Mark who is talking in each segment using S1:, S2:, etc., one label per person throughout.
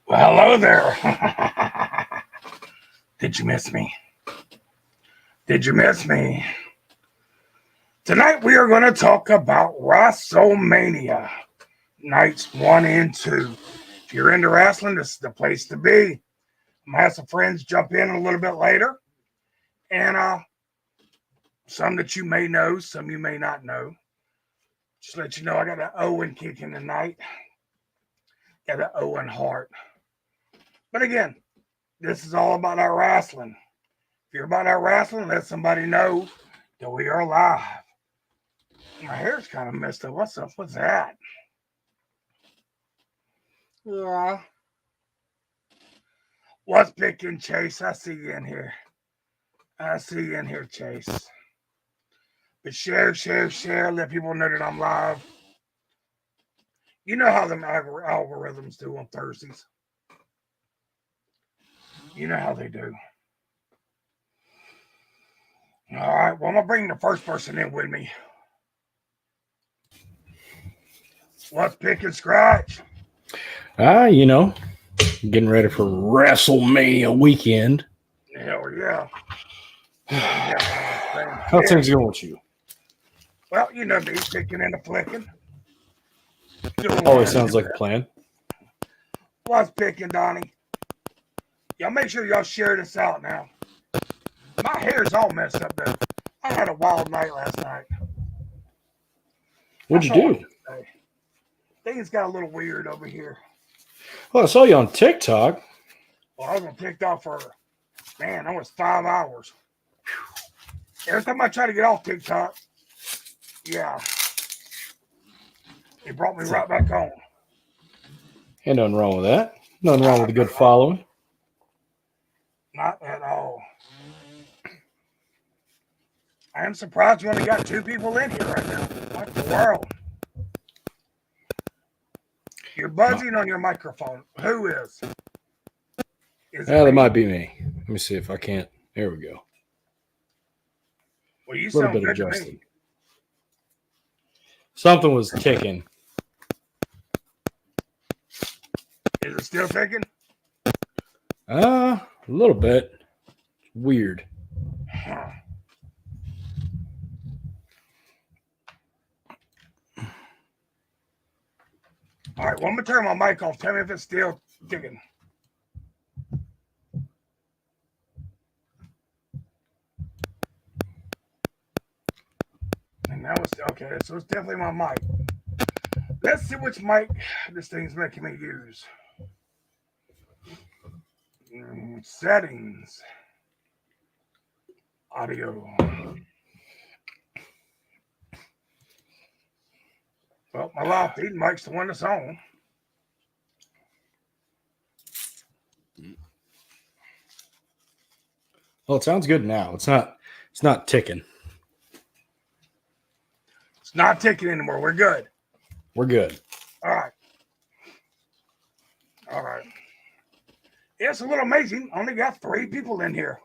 S1: Well, hello there. Did you miss me? Did you miss me? Tonight we are going to talk about WrestleMania nights 1 and 2. If you're into wrestling, this is the place to be. I'm going to have some friends jump in a little bit later. And some that you may know, some you may not know. Just let you know I got an Owen kicking tonight. Got an Owen heart. But again, this is all about our wrestling. If you're about our wrestling, let somebody know that we are live. My hair's kind of messed up. What's up? What's that? Yeah. What's picking, Chase? I see you in here. I see you in here, Chase. But share. Let people know that I'm live. You know how them algorithms do on Thursdays. You know how they do. All right. Well, I'm going to bring the first person in with me. What's picking, Scratch?
S2: Getting ready for WrestleMania weekend.
S1: Hell yeah.
S2: How's things going with you?
S1: Well, you know me, picking and flicking.
S2: Always sounds like a plan.
S1: What's picking, Donnie? Y'all make sure y'all share this out now. My hair's all messed up, though. I had a wild night last night.
S2: What'd you do?
S1: Things got a little weird over here.
S2: Well, I saw you on TikTok.
S1: Well, I was on TikTok for, almost 5 hours. Every time I try to get off TikTok, it brought me right back home.
S2: Ain't nothing wrong with that. Nothing wrong with a good following.
S1: Not at all. I am surprised we only got 2 people in here right now. What the world? You're buzzing on your microphone. Who is?
S2: That might be me. Let me see if I can't. There we go.
S1: Well, you
S2: A little
S1: sound
S2: bit
S1: good
S2: adjusted.
S1: to me.
S2: Something was ticking.
S1: Is it still ticking?
S2: A little bit. Weird.
S1: Huh. All right, well, I'm going to turn my mic off. Tell me if it's still ticking. And now it's okay, so it's definitely my mic. Let's see which mic this thing's making me use. Settings. Audio. Well, my live feed mic's the one that's on.
S2: Well, it sounds good now. It's not ticking.
S1: It's not ticking anymore. We're good.
S2: We're good.
S1: All right. Yeah, it's a little amazing. Only got 3 people in here.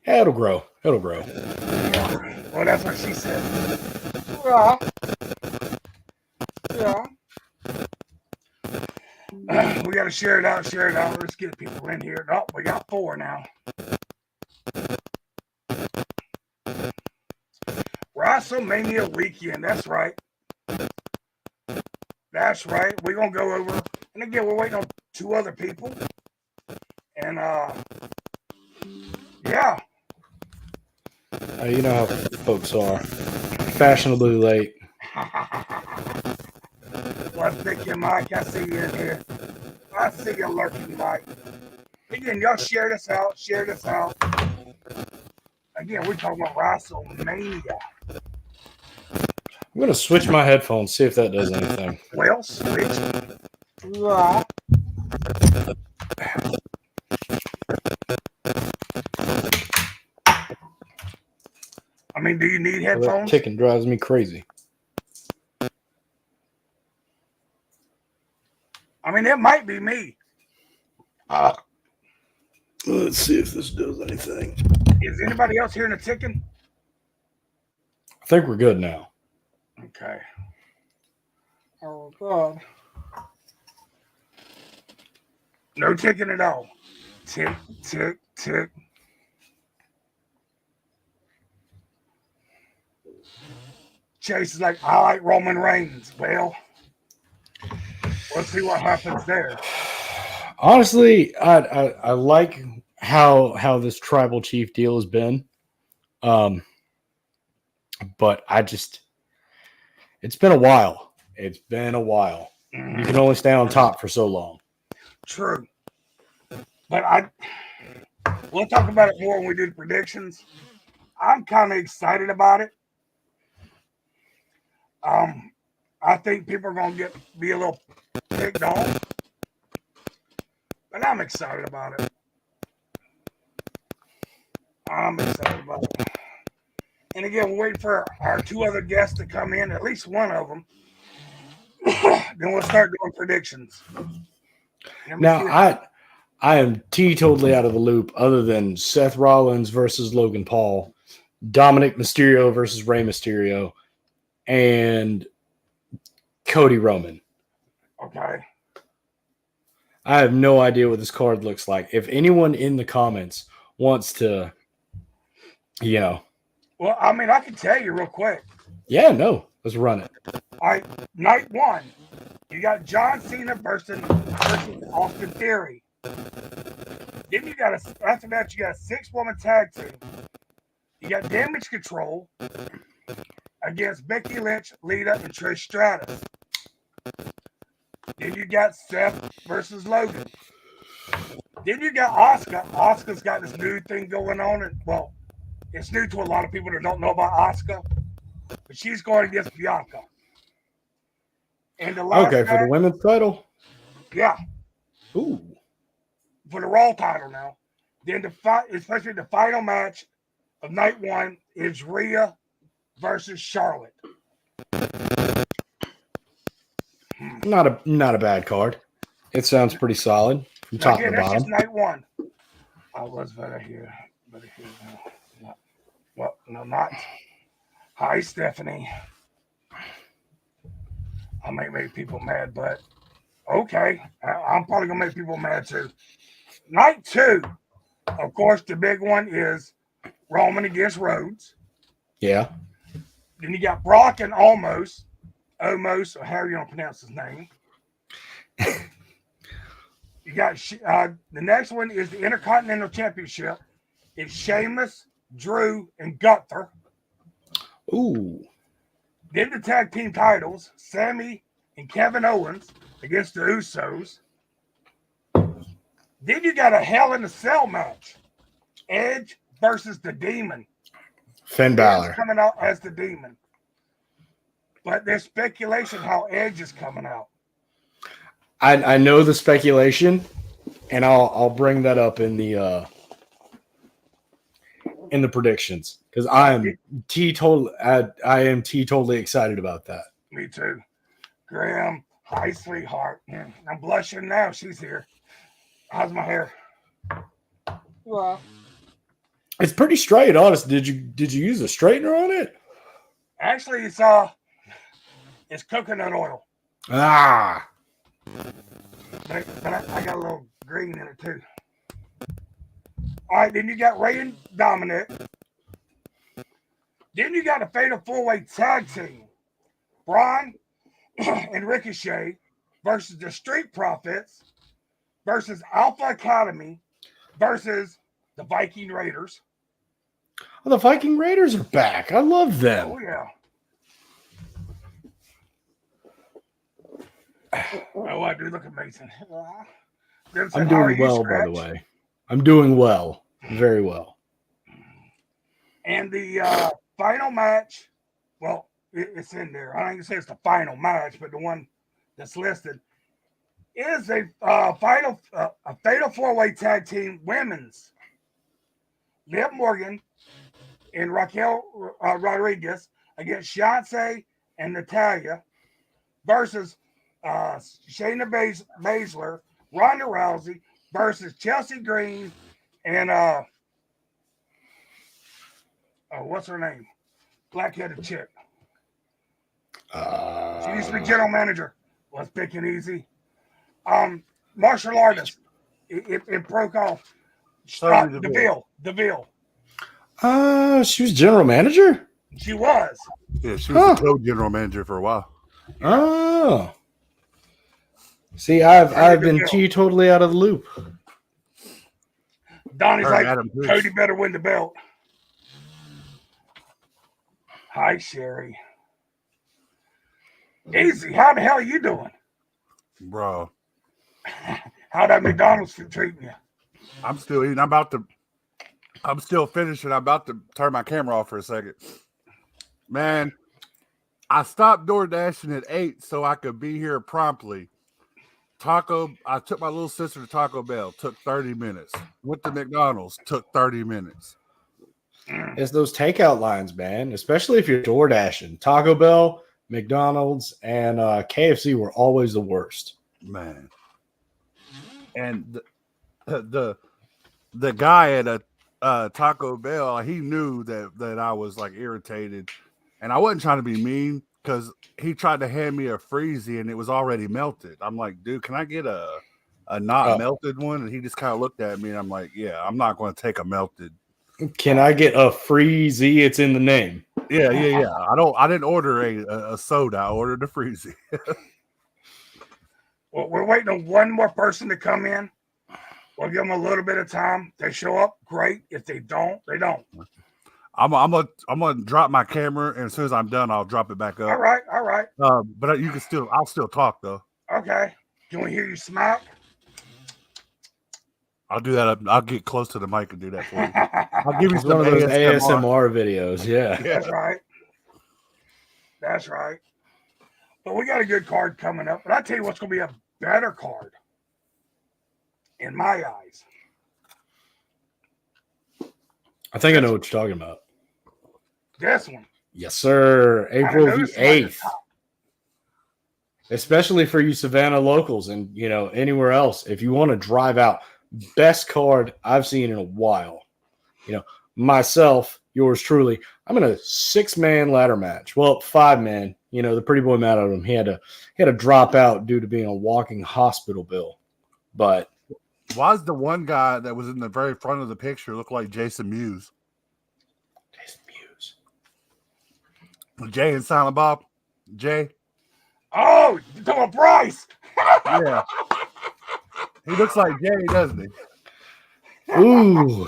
S2: Yeah, it'll grow. It'll grow.
S1: Yeah. Well, that's what she said. Yeah. We got to share it out. Let's get people in here. Oh, we got 4 now. WrestleMania weekend. That's right. We're going to go over. And again, we're waiting on 2 other people. And, yeah.
S2: You know how folks are. Fashionably late.
S1: What's picking, Mike? I see you in here. I see you lurking, Mike. Again, y'all share this out. Again, we're talking about WrestleMania.
S2: I'm going to switch my headphones, see if that does anything.
S1: Well, switch. Yeah. I mean, do you need headphones?
S2: That ticking drives me crazy.
S1: I mean, it might be me.
S2: Let's see if this does anything.
S1: Is anybody else hearing the ticking?
S2: I think we're good now.
S1: Okay. Oh, God. No ticking at all. Tick, tick, tick. Chase is like, I like Roman Reigns. Well, let's see what happens there.
S2: Honestly, I like how this tribal chief deal has been. But it's been a while. It's been a while. You can only stay on top for so long.
S1: True. But we'll talk about it more when we do the predictions. I'm kind of excited about it. I think people are going to be a little picked off. But I'm excited about it. And again, we're waiting for our two other guests to come in, at least one of them. Then we'll start doing predictions.
S2: Now, I am teetotally out of the loop other than Seth Rollins versus Logan Paul, Dominic Mysterio versus Rey Mysterio, and Cody Roman.
S1: Okay.
S2: I have no idea what this card looks like. If anyone in the comments wants to,
S1: Well, I mean, I can tell you real quick.
S2: Yeah, no. Let's run it.
S1: All right, night one. You got John Cena versus Austin Theory. Then you got after that, you got a 6-woman tag team. You got Damage Control against Becky Lynch, Lita, and Trish Stratus. Then you got Seth versus Logan. Then you got Asuka. Asuka's got this new thing going on. And, well, it's new to a lot of people that don't know about Asuka. But she's going against Bianca. And the last
S2: for the women's title?
S1: Yeah.
S2: Ooh.
S1: For the Raw title now. Then especially the final match of night one is Rhea versus Charlotte.
S2: Not a bad card. It sounds pretty solid from top to bottom.
S1: That's just night one. I was better here. Well, no, not. Hi, Stephanie. I might make people mad, but okay. I'm probably going to make people mad too. Night two, of course, the big one is Roman against Rhodes.
S2: Yeah.
S1: Then you got Brock and Omos, or however you want to pronounce his name. You got the next one is the Intercontinental Championship. It's Sheamus, Drew, and Gunther.
S2: Ooh.
S1: Then the tag team titles, Sammy and Kevin Owens against the Usos. Then you got a Hell in a Cell match. Edge versus the Demon.
S2: Finn Balor
S1: coming out as the Demon. But there's speculation how Edge is coming out.
S2: I know the speculation, and I'll bring that up in the predictions because I am teetotally excited about that.
S1: Me too. Graham, hi sweetheart. I'm blushing now. She's here. How's my hair? Well,
S2: it's pretty straight, honest. Did you use a straightener on it?
S1: Actually, it's coconut oil.
S2: Ah.
S1: But I got a little green in it too. All right, then you got Ray and Dominic. Then you got a fatal 4-way tag team. Braun and Ricochet versus the Street Profits versus Alpha Academy versus the Viking Raiders.
S2: Oh, the Viking Raiders are back. I love them.
S1: Oh, yeah. Oh, I do look amazing.
S2: I'm doing well, by the way. I'm doing well. Very well.
S1: And the final match, well, it's in there. I don't even say it's the final match, but the one that's listed is a fatal four-way tag team women's. Liv Morgan and Raquel Rodriguez against Shotzi and Natalia versus Shayna Baszler, Ronda Rousey versus Chelsea Green and what's her name? Black-headed chick. She used to be general manager. Let's pick it easy. Martial artist. It broke off. DeVille.
S2: She was general manager?
S1: She was.
S3: Yeah, she was the co-general manager for a while.
S2: Oh. See, I've been totally out of the loop.
S1: Donnie's like, Cody better win the belt. Hi, Sherry. Easy. How the hell are you doing?
S3: Bro.
S1: How that McDonald's treating you?
S3: I'm still eating. I'm still finishing. I'm about to turn my camera off for a second. Man, I stopped door dashing at 8 so I could be here promptly. I took my little sister to Taco Bell, took 30 minutes. Went to McDonald's, took 30 minutes.
S2: It's those takeout lines, man, especially if you're door dashing. Taco Bell, McDonald's, and KFC were always the worst.
S3: Man. And the guy at a Taco Bell, he knew that I was like irritated, and I wasn't trying to be mean because he tried to hand me a freezy and it was already melted. I'm like, dude, can I get a not melted one? And he just kind of looked at me and I'm like, yeah, I'm not going to take a melted.
S2: Can I get a freezy? It's in the name.
S3: Yeah. I didn't order a soda. I ordered a freezy.
S1: Well, we're waiting on one more person to come in. We'll give them a little bit of time. They show up, great. If they don't, they don't.
S3: I'm gonna drop my camera, and as soon as I'm done, I'll drop it back up.
S1: All right.
S3: But I'll still talk though.
S1: Okay. Do you want to hear you smack?
S3: I'll do that. I'll get close to the mic and do that for you. I'll give you
S2: one of those ASMR videos. Yeah.
S1: That's right. But we got a good card coming up. But I tell you what's going to be a better card in my eyes.
S2: I think I know what you're talking about.
S1: This one.
S2: Yes, sir. April the 8th. Especially for you Savannah locals and, anywhere else. If you want to drive out, best card I've seen in a while. Myself, yours truly, I'm in a 6-man ladder match. Well, 5-man. The pretty boy mad at him. He had to drop out due to being a walking hospital bill. But
S3: why is the one guy that was in the very front of the picture look like Jason Mewes? Jay and Silent Bob. Jay.
S1: Oh, you're talking about Bryce.
S3: Yeah. He looks like Jay, doesn't he?
S2: Ooh.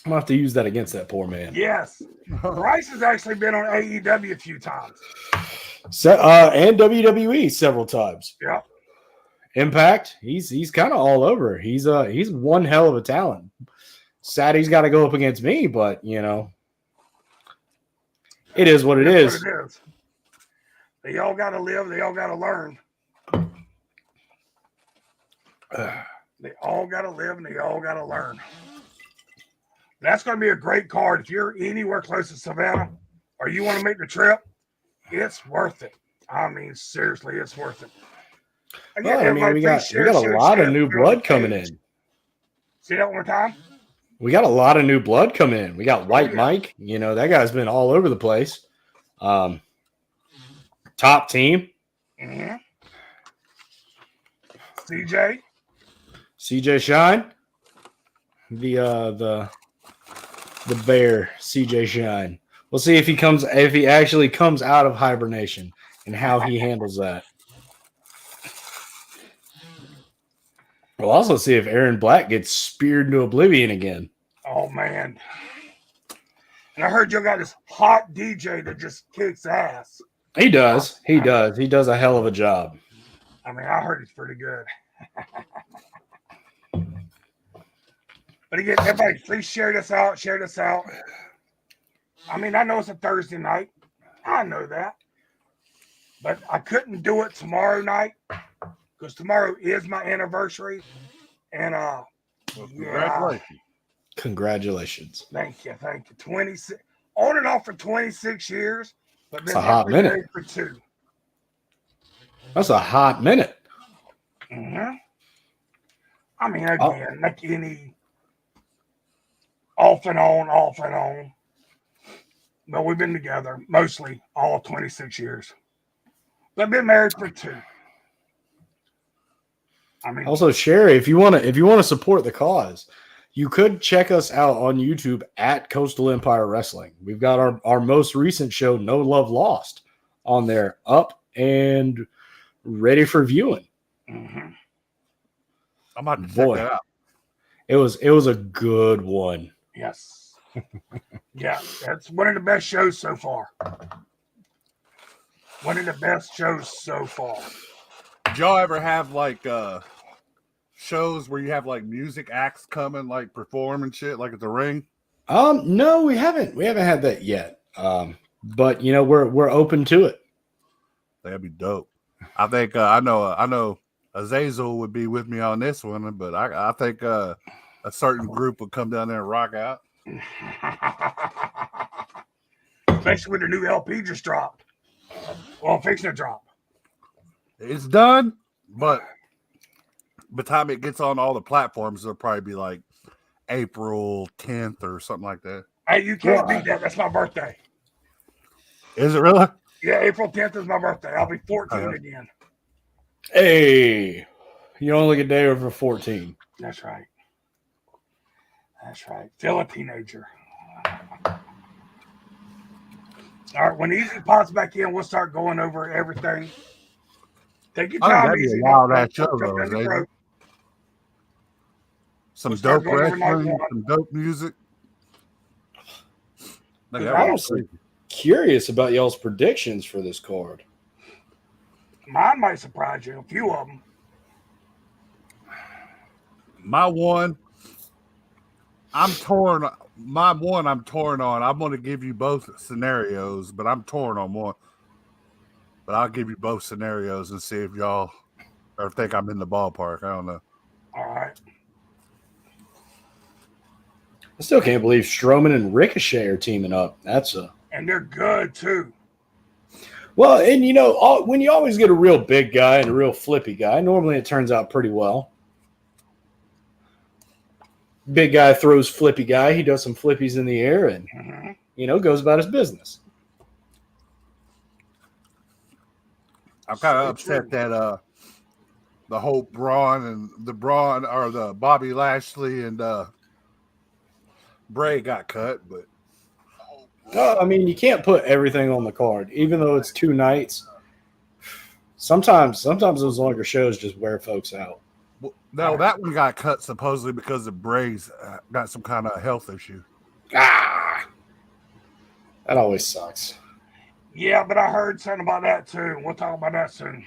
S2: I'm going to have to use that against that poor man.
S1: Yes. Bryce has actually been on AEW a few times.
S2: And WWE several times.
S1: Yeah.
S2: Impact, he's kind of all over. He's one hell of a talent. Sad he's got to go up against me, but, it is what it is.
S1: What it is. They all got to live. They all got to learn. They all got to live and they all got to learn. That's going to be a great card. If you're anywhere close to Savannah or you want to make the trip, it's worth it. I mean, seriously, it's worth it. Again,
S2: we got a lot of new blood coming in.
S1: See that one more time?
S2: We got a lot of new blood coming in. We got White Mike. That guy's been all over the place. Top team.
S1: Mm-hmm. CJ Shine.
S2: The bear, CJ Shine. We'll see if he actually comes out of hibernation and how he handles that. We'll also see if Aaron Black gets speared into oblivion again.
S1: Oh, man. And I heard you got this hot DJ that just kicks ass.
S2: He does. He does a hell of a job.
S1: I mean, I heard he's pretty good. But again, everybody, please share this out. I mean, I know it's a Thursday night. I know that. But I couldn't do it tomorrow night because tomorrow is my anniversary. And
S3: Well,
S1: yeah,
S2: Congratulations.
S1: thank you. 26 on and off for 26 years, but
S2: That's
S1: been
S2: a hot
S1: happily
S2: minute.
S1: married for 2.
S2: That's a hot minute.
S1: Mm-hmm. I mean, again, like any off and on. But we've been together mostly all 26 years. But been married for 2. I mean,
S2: Also, Sherry, if you want to support the cause, you could check us out on YouTube at Coastal Empire Wrestling. We've got our most recent show, No Love Lost, on there, up and ready for viewing.
S1: mm-hmm.
S3: I'm about to check that out.
S2: It was a good one.
S1: Yes. Yeah, that's one of the best shows so far. One of the best shows so far.
S3: Did y'all ever have like shows where you have like music acts come and like perform and shit like at the ring?
S2: No, we haven't had that yet. But you know, we're open to it.
S3: That'd be dope. I think I know Azazel would be with me on this one, but I think a certain group would come down there and rock out.
S1: Especially with the new LP just dropped. Well, fixing to drop.
S3: It's done, but by the time it gets on all the platforms, it'll probably be like April 10th or something like that.
S1: Hey, you can't beat that. That's my birthday.
S3: Is it really?
S1: Yeah, April 10th is my birthday. I'll be 14 again.
S2: Hey, you only get a day over 14.
S1: That's right. Still a teenager. All right, when Easy pops back in, we'll start going over everything. Take your time,
S3: that'd be
S1: Easy.
S3: a wild ass show, though, Azazel. Some dope wrestling, some dope music.
S2: I'm honestly curious about y'all's predictions for this card.
S1: Mine might surprise you. A few of them.
S3: My one, I'm torn. I'm torn on. I'm going to give you both scenarios, but I'm torn on one. But I'll give you both scenarios and see if y'all or think I'm in the ballpark. I don't know.
S1: All right.
S2: I still can't believe Strowman and Ricochet are teaming up.
S1: And they're good too.
S2: Well, and you know, when you always get a real big guy and a real flippy guy, normally it turns out pretty well. Big guy throws flippy guy. He does some flippies in the air and, you know, goes about his business.
S3: I'm kind of upset that the whole Braun or the Bobby Lashley and Bray got cut, but
S2: I mean, you can't put everything on the card, even though it's 2 nights. Sometimes those longer shows just wear folks out.
S3: No, that one got cut supposedly because of Bray's got some kind of health issue.
S2: That always sucks.
S1: Yeah, but I heard something about that too. We'll talk about that soon.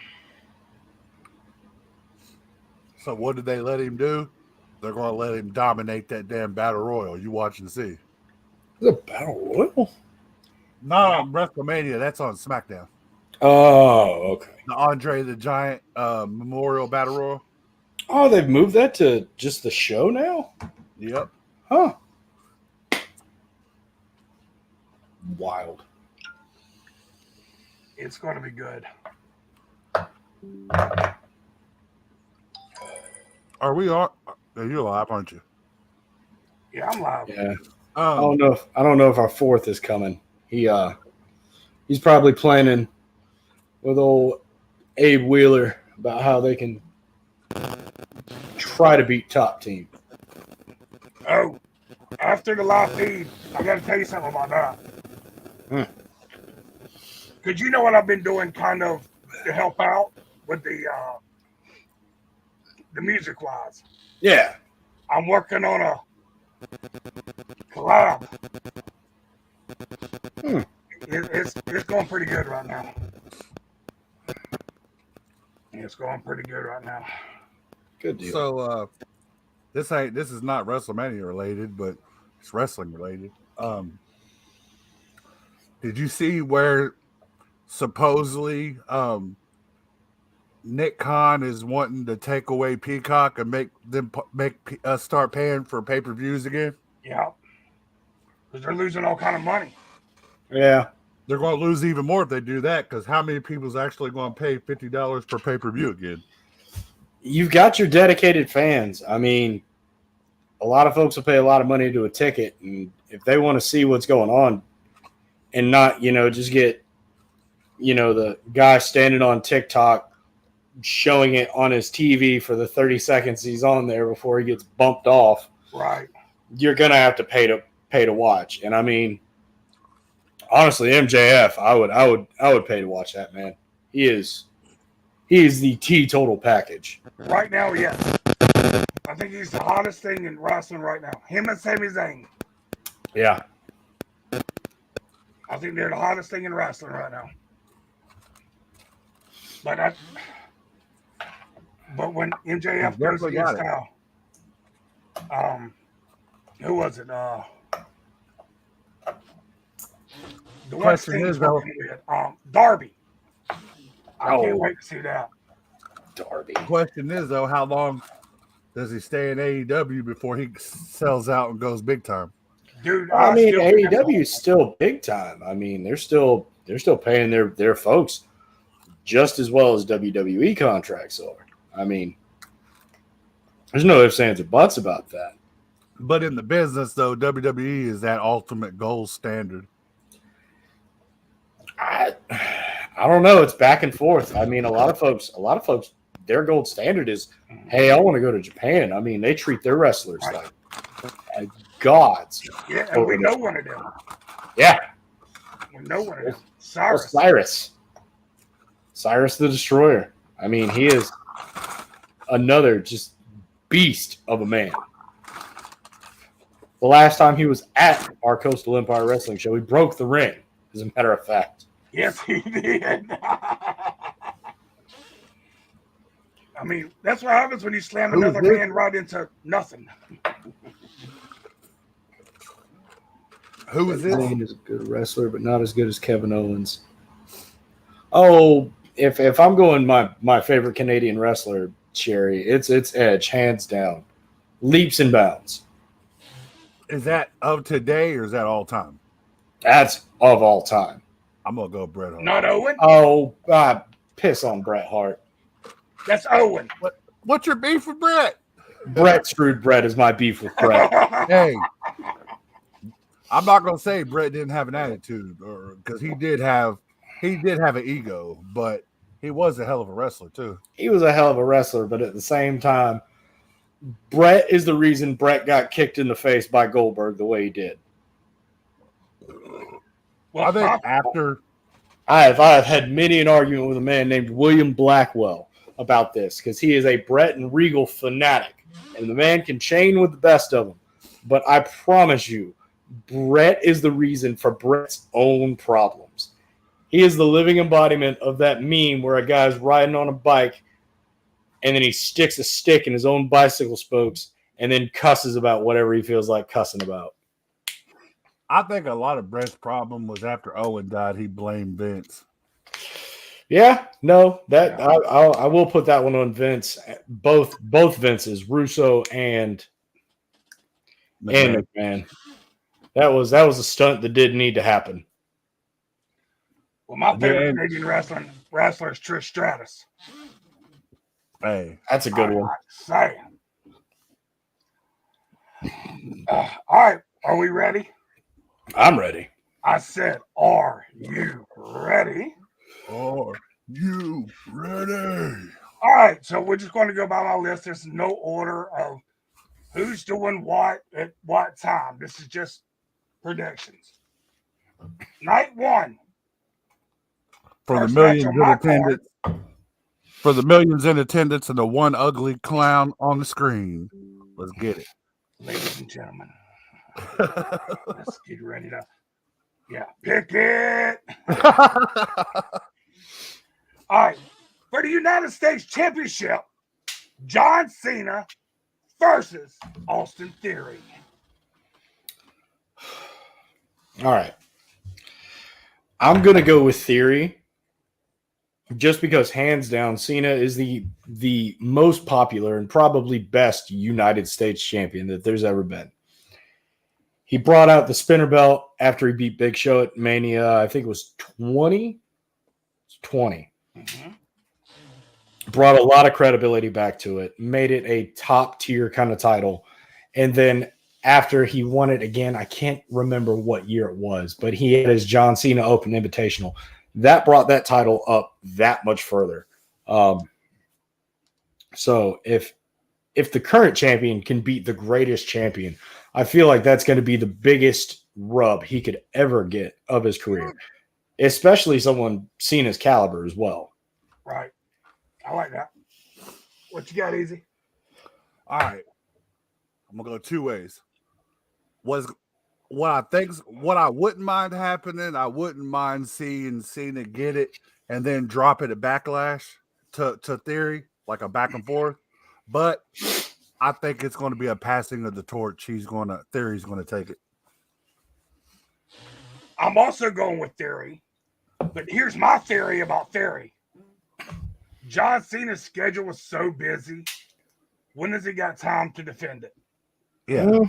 S3: So what did they let him do? They're going to let him dominate that damn battle royal. You watch and see.
S2: Is it a battle royal?
S3: Not on WrestleMania. That's on SmackDown.
S2: Oh, okay.
S3: The Andre the Giant Memorial Battle Royal.
S2: Oh, they've moved that to just the show now?
S3: Yep.
S2: Huh. Wild.
S1: It's going to be good.
S3: Are we on? You're live, aren't you?
S1: Yeah, I'm live.
S2: Yeah. I don't know if our 4th is coming. He's probably planning with old Abe Wheeler about how they can try to beat Top Team.
S1: Oh, after the live feed, I got to tell you something about that. Because you know what I've been doing kind of to help out with the music wise.
S2: Yeah.
S1: I'm working on a collab. It's going pretty good right now. It's going pretty good right now.
S2: Good deal.
S3: So this is not WrestleMania related, but it's wrestling related. Did you see where supposedly Nick Khan is wanting to take away Peacock and make them start paying for pay-per-views again?
S1: Yeah, because they're losing all kind of money.
S2: Yeah.
S3: They're going to lose even more if they do that, because how many people's actually going to pay $50 per pay-per-view again?
S2: You've got your dedicated fans. I mean, a lot of folks will pay a lot of money to a ticket, and if they want to see what's going on and not, just get, the guy standing on TikTok showing it on his TV for the 30 seconds he's on there before he gets bumped off.
S1: Right.
S2: You're going to have to pay to watch. And I mean, honestly, MJF, I would pay to watch that, man. He is the teetotal package.
S1: Right now, yes. I think he's the hottest thing in wrestling right now. Him and Sami Zayn.
S2: Yeah.
S1: I think they're the hottest thing in wrestling right now. But when MJF goes against who was it? The
S3: question is though,
S1: Darby. I can't wait to see that.
S2: Darby.
S3: The question is though, how long does he stay in AEW before he sells out and goes big time?
S1: Dude,
S2: I mean, AEW is still big time. I mean, they're still paying their folks just as well as WWE contracts are. I mean, there's no ifs, ands, or buts about that.
S3: But in the business, though, WWE is that ultimate gold standard.
S2: I don't know. It's back and forth. I mean, a lot of folks, their gold standard is, hey, I want to go to Japan. I mean, they treat their wrestlers like gods.
S1: Yeah, and we know one of them.
S2: Yeah.
S1: We know one of them.
S2: Cyrus the Destroyer. I mean, he is another just beast of a man. The last time he was at our Coastal Empire Wrestling show, he broke the ring, as a matter of fact.
S1: Yes, he did. I mean, that's what happens when you slam another man right into nothing.
S3: Who is this?
S2: Zayn is a good wrestler, but not as good as Kevin Owens. Oh, if I'm going my favorite Canadian wrestler, Sherry, it's Edge, hands down. Leaps and bounds.
S3: Is that of today or is that all time?
S2: That's of all time.
S3: I'm going to go Bret Hart.
S1: Not Owen?
S2: Oh, piss on Bret Hart.
S1: That's Owen.
S3: What's your beef with Bret?
S2: Bret screwed Bret is my beef with Bret.
S3: Hey, I'm not going to say Bret didn't have an attitude, or because he did have an ego, but he was a hell of a wrestler too. He was
S2: a hell of a wrestler, but at the same time, Bret is the reason Bret got kicked in the face by Goldberg the way he did.
S3: Well, I think after
S2: I have had many an argument with a man named William Blackwell about this, because he is a Bret and Regal fanatic, and the man can chain with the best of them. But I promise you, Bret is the reason for Bret's own problems. He is the living embodiment of that meme where a guy's riding on a bike and then he sticks a stick in his own bicycle spokes and then cusses about whatever he feels like cussing about.
S3: I think a lot of Bret's problem was after Owen died, he blamed Vince.
S2: Yeah, no, that I will put that one on Vince. Both Vinces, Russo and McMahon. That was a stunt that didn't need to happen.
S1: Well, my favorite Canadian wrestler is Trish Stratus.
S3: Hey,
S2: that's a good one.
S1: All right, are we ready?
S2: I'm ready.
S1: I said, are you ready?
S3: Are you ready?
S1: All right, so we're just going to go by my list. There's no order of who's doing what at what time. This is just predictions. Night one.
S3: For the millions in attendance. For the millions in attendance and the one ugly clown on the screen. Let's get it.
S1: Ladies and gentlemen. Let's get ready to pick it. All right. For the United States Championship, John Cena versus Austin Theory.
S2: All right. I'm gonna go with Theory, just because hands down, Cena is the most popular and probably best United States champion that there's ever been. He brought out the spinner belt after he beat Big Show at Mania. I think it was 20. It's 20.
S1: Mm-hmm.
S2: Brought a lot of credibility back to it. Made it a top tier kind of title. And then after he won it again, I can't remember what year it was, but he had his John Cena Open Invitational. That brought that title up that much further. So if the current champion can beat the greatest champion, I feel like that's going to be the biggest rub he could ever get of his career, especially someone Cena's caliber as well.
S1: Right. I like that. What you got, Easy?
S3: All right. I'm gonna go two ways. What I wouldn't mind happening, I wouldn't mind seeing Cena get it and then drop it at Backlash to Theory, like a back and forth. But I think it's going to be a passing of the torch. Theory's going to take it.
S1: I'm also going with Theory, but here's my theory about Theory. John Cena's schedule was so busy. When has he got time to defend it?
S3: Yeah.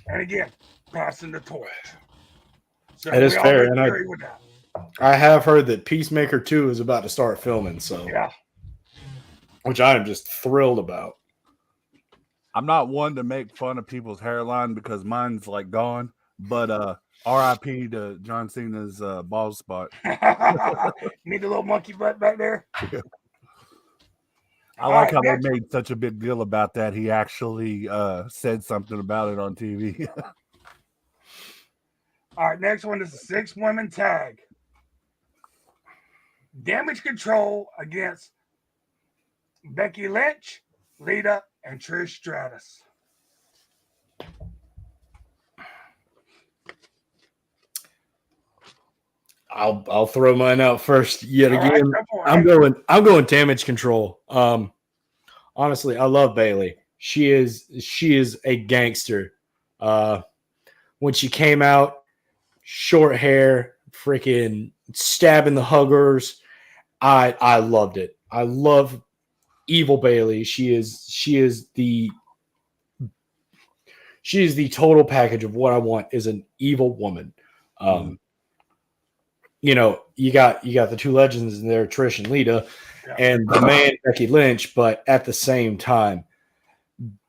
S1: And again, passing the torch. So
S2: that is fair. And I have heard that Peacemaker 2 is about to start filming. So
S1: yeah,
S2: which I am just thrilled about.
S3: I'm not one to make fun of people's hairline because mine's like gone, but R.I.P. to John Cena's bald spot.
S1: Need a little monkey butt back there.
S3: I like how they made such a big deal about that. He actually said something about it on TV.
S1: All right, next one is a 6-woman tag. Damage Control against Becky Lynch, Lita, and Trish Stratus.
S2: I'll throw mine out first yet again.
S1: Right,
S2: I'm going Damage Control. Honestly, I love Bayley. She is a gangster. When she came out, short hair, freaking stabbing the huggers. I loved it. I love evil Bayley. She is the total package of what I want is an evil woman. You know, you got the two legends in there, Trish and Lita, and the man Becky Lynch, but at the same time,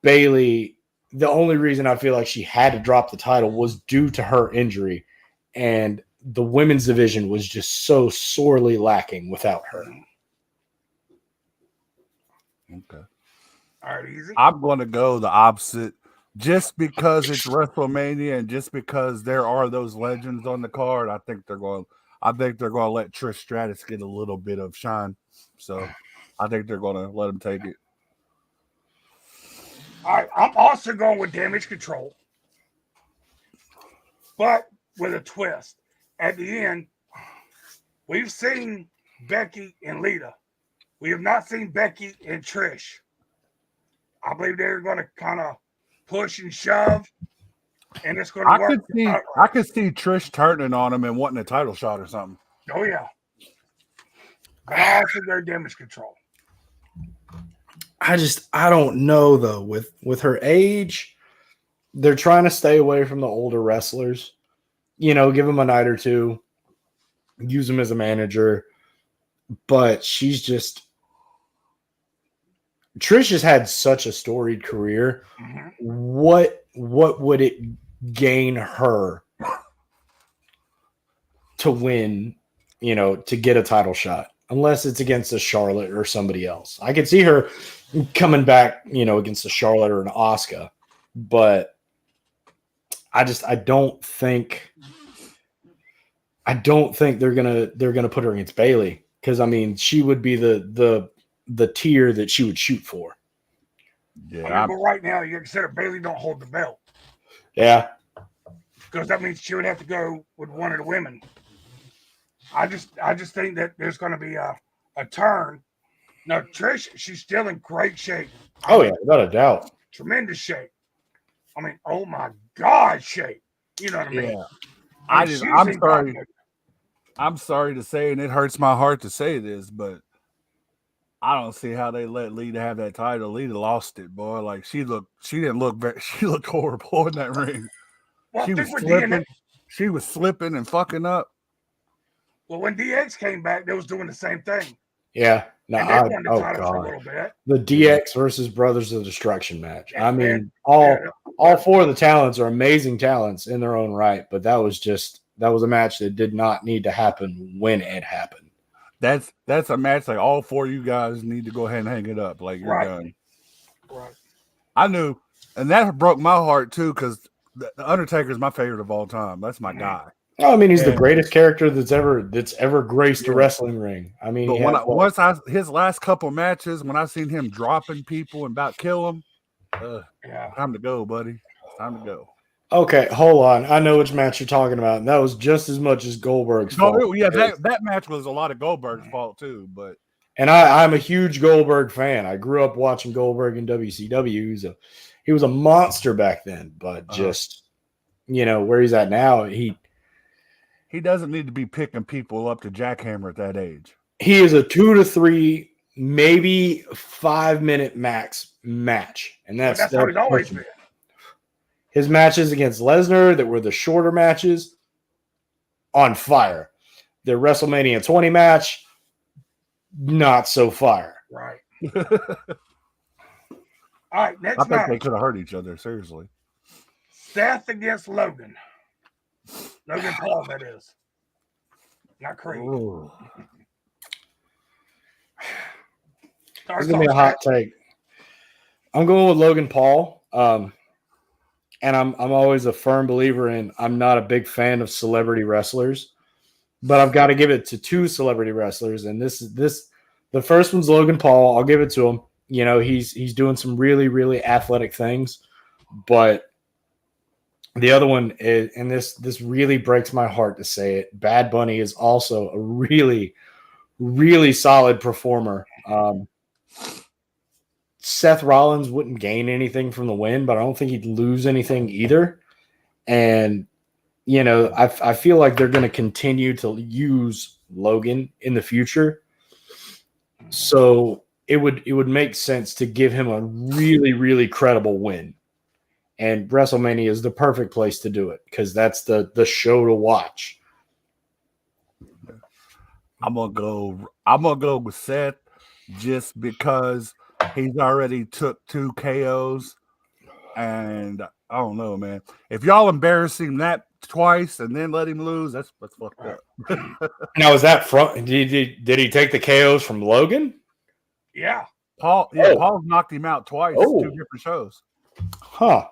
S2: Bayley, the only reason I feel like she had to drop the title was due to her injury, and the women's division was just so sorely lacking without her.
S3: Okay.
S1: All right, Easy.
S3: I'm going to go the opposite. Just because it's WrestleMania and just because there are those legends on the card, I think they're going to let Trish Stratus get a little bit of shine. So I think they're going to let him take it.
S1: All right, I'm also going with Damage Control, but with a twist. At the end, we've seen Becky and Lita. We have not seen Becky and Trish. I believe they're going to kind of push and shove, and it's going to work.
S3: I could see Trish turning on him and wanting a title shot or something.
S1: Oh, yeah. But I also go Damage Control.
S2: I don't know, though. With her age, they're trying to stay away from the older wrestlers. You know, give them a night or two, use them as a manager. But Trish has had such a storied career.
S1: Mm-hmm.
S2: What would it gain her to win, you know, to get a title shot? Unless it's against a Charlotte or somebody else. I could see her coming back, you know, against a Charlotte or an Asuka. But I don't think they're gonna put her against Bayley, because I mean she would be the tier that she would shoot for.
S1: Yeah, but right now you consider Bayley don't hold the belt.
S2: Yeah,
S1: because that means she would have to go with one of the women. I just think that there's going to be a turn. Now Trish, she's still in great shape.
S2: Oh yeah, without a doubt,
S1: tremendous shape. I mean, oh my God, shape. You know what I mean?
S3: Yeah. I'm sorry. I'm sorry to say, and it hurts my heart to say this, but I don't see how they let Lita have that title. Lita lost it, boy. Like she looked horrible in that ring.
S1: Well,
S3: She was slipping. She was slipping and fucking up.
S1: Well, when DX came back, they was doing the same thing.
S2: Yeah. No,
S1: and they won the title for a little bit.
S2: The DX versus Brothers of Destruction match. I mean, all four of the talents are amazing talents in their own right, but that was a match that did not need to happen when it happened.
S3: That's a match like all four of you guys need to go ahead and hang it up. Like you're done.
S1: Right.
S3: I knew, and that broke my heart too, because the Undertaker is my favorite of all time. That's my guy.
S2: Oh, I mean, he's the greatest character that's ever graced a wrestling ring. I mean,
S3: but his last couple matches, when I seen him dropping people and about kill them, time to go, buddy. Time to go.
S2: Okay, hold on. I know which match you're talking about. And that was just as much as Goldberg's fault.
S3: Yeah, that match was a lot of Goldberg's fault too. But
S2: I'm a huge Goldberg fan. I grew up watching Goldberg in WCW. He was a monster back then, but just where he's at now, he
S3: doesn't need to be picking people up to jackhammer at that age.
S2: He is a 2 to 3, maybe 5 minute max match, and that's
S1: how he's always been.
S2: His matches against Lesnar that were the shorter matches, on fire. The WrestleMania 20 match, not so fire.
S1: Right. All right, next match.
S3: I think they could have hurt each other, seriously.
S1: Seth against Logan. Logan Paul, that is. Not Creed.
S2: It's going to be a hot take. I'm going with Logan Paul. And I'm always a firm believer in I'm not a big fan of celebrity wrestlers, but I've got to give it to two celebrity wrestlers. And the first one's Logan Paul. I'll give it to him. He's doing some really, really athletic things, but the other one is, and this really breaks my heart to say it, Bad Bunny is also a really, really solid performer. Seth Rollins wouldn't gain anything from the win, but I don't think he'd lose anything either. And, I feel like they're going to continue to use Logan in the future. So it would make sense to give him a really, really credible win. And WrestleMania is the perfect place to do it because that's the show to watch.
S3: I'm gonna go with Seth just because he's already took 2 KOs, and I don't know, man. If y'all embarrass him that twice and then let him lose, that's fucked up.
S2: Now, is that front? Did he take the KOs from Logan?
S1: Yeah,
S3: Paul knocked him out twice, 2 different shows.
S2: Huh.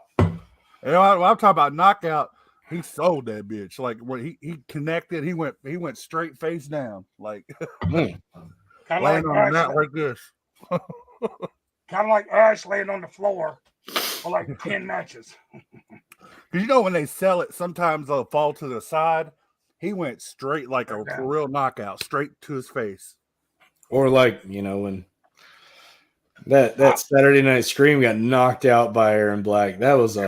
S3: When I'm talking about knockout, he sold that bitch. Like when he connected, he went straight face down, like
S1: kind of
S3: laying on that like this.
S1: Kind of like Ash laying on the floor for like 10 matches.
S3: Because when they sell it, sometimes they'll fall to the side. He went straight like a real knockout, straight to his face.
S2: Or like, when that Saturday Night Scream got knocked out by Aaron Black. That was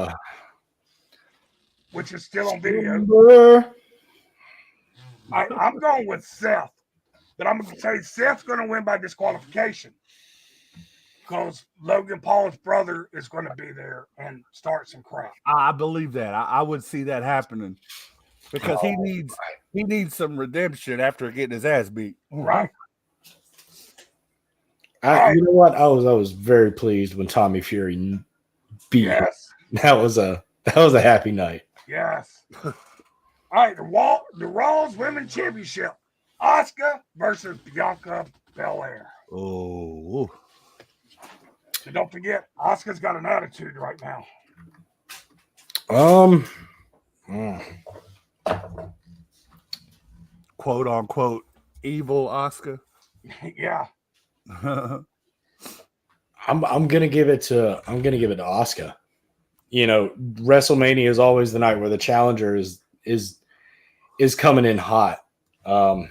S1: which is still on video. I'm going with Seth. But I'm going to say Seth's going to win by disqualification. Because Logan Paul's brother is going to be there and start some crap.
S3: I believe that. I would see that happening. Because he needs some redemption after getting his ass beat.
S1: Right.
S2: You know what? I was very pleased when Tommy Fury beat him. That was a happy night.
S1: Yes. All right, the Raw's Women's Championship. Asuka versus Bianca Belair.
S3: Oh.
S1: And don't forget, Asuka's got an attitude right now.
S3: Quote unquote evil Asuka.
S1: Yeah.
S2: I'm gonna give it to Asuka. WrestleMania is always the night where the challenger is coming in hot. I'm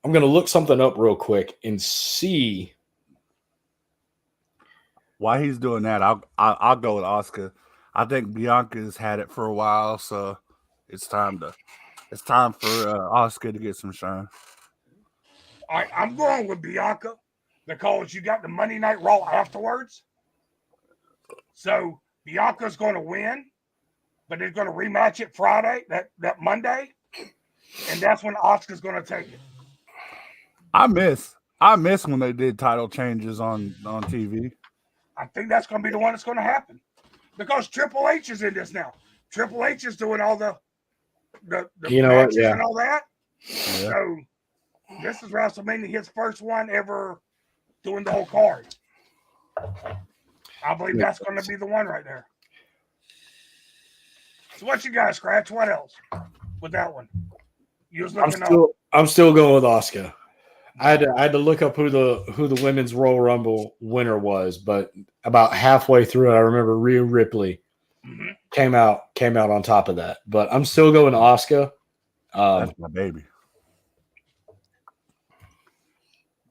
S2: gonna look something up real quick and see.
S3: While he's doing that, I'll go with Asuka. I think Bianca's had it for a while, so it's time for Asuka to get some shine.
S1: I'm going with Bianca because you got the Monday Night Raw afterwards. So Bianca's going to win, but they're going to rematch it Friday, that Monday, and that's when Asuka's going to take it.
S3: I miss when they did title changes on TV.
S1: I think that's going to be the one that's going to happen because Triple H is in this now. Triple H is doing all the matches and all that.
S3: Yeah.
S1: So this is WrestleMania, his first one ever doing the whole card. I believe that's going to be the one right there. So what you got, Scratch? What else with that one? You was looking up.
S2: I'm still going with Asuka. I had to look up who the women's Royal Rumble winner was, but about halfway through it, I remember Rhea Ripley came out on top of that. But I'm still going Asuka.
S3: That's my baby.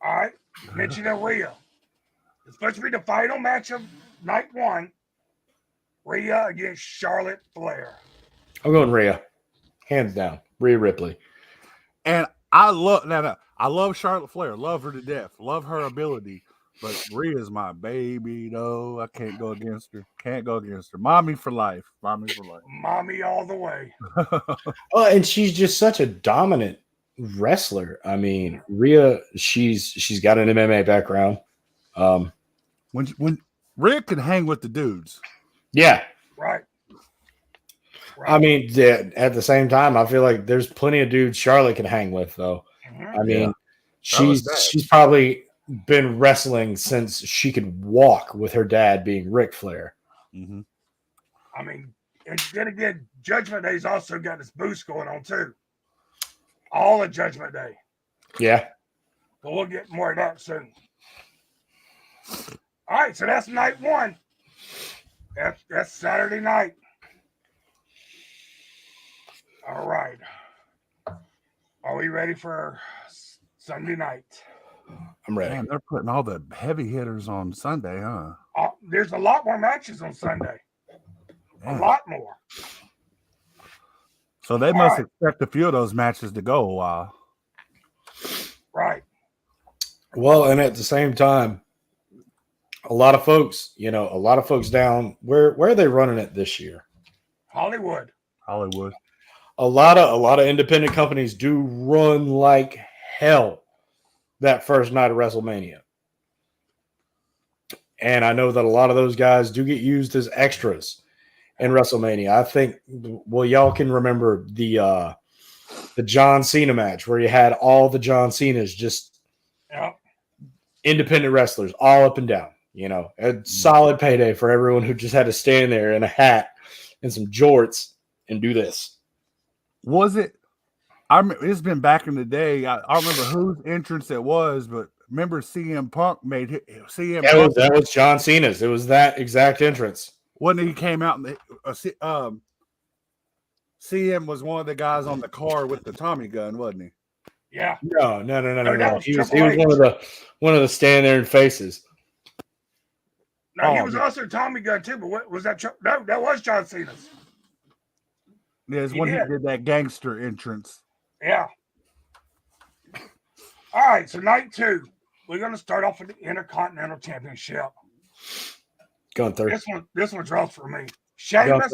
S1: All right, mention Rhea. It's supposed to be the final match of night one. Rhea against Charlotte Flair.
S2: I'm going Rhea, hands down. Rhea Ripley.
S3: And I love Charlotte Flair. Love her to death. Love her ability. But Rhea's my baby, though. I can't go against her. Mommy for life.
S1: Mommy all the way.
S2: And she's just such a dominant wrestler. I mean, Rhea, she's got an MMA background.
S3: When Rhea can hang with the dudes.
S2: Yeah.
S1: Right.
S2: I mean, at the same time, I feel like there's plenty of dudes Charlotte can hang with, though. I mean, she's probably been wrestling since she could walk, with her dad being Ric Flair.
S3: Mm-hmm.
S1: I mean, and then again, Judgment Day's also got this boost going on too. All of Judgment Day.
S2: Yeah.
S1: But we'll get more of that soon. All right, so that's night one. That's Saturday night. All right. Are we ready for Sunday night?
S2: I'm ready.
S3: Man, they're putting all the heavy hitters on Sunday, huh?
S1: There's a lot more matches on Sunday. A lot more.
S3: So they must expect a few of those matches to go a while.
S1: Right.
S2: Well, and at the same time, a lot of folks down where are they running it this year?
S1: Hollywood.
S2: A lot of independent companies do run like hell that first night of WrestleMania. And I know that a lot of those guys do get used as extras in WrestleMania. I think, well, y'all can remember the John Cena match where you had all the John Cenas, just independent wrestlers all up and down. A solid payday for everyone who just had to stand there in a hat and some jorts and do this.
S3: Was it? It's been back in the day. I don't remember whose entrance it was, but remember CM Punk made it.
S2: That was John Cena's. It was that exact entrance.
S3: When he came out, CM was one of the guys on the car with the Tommy gun, wasn't he?
S1: Yeah.
S2: No. He was
S1: Triple
S2: one of the stand there and faces.
S1: No, he was also Tommy Gunn too. But what was that? No, that was John Cena's.
S3: Yeah, it's when he did that gangster entrance.
S1: Yeah. All right, so night two, we're going to start off with the Intercontinental Championship.
S2: Gunther.
S1: This one's rough for me. Sheamus,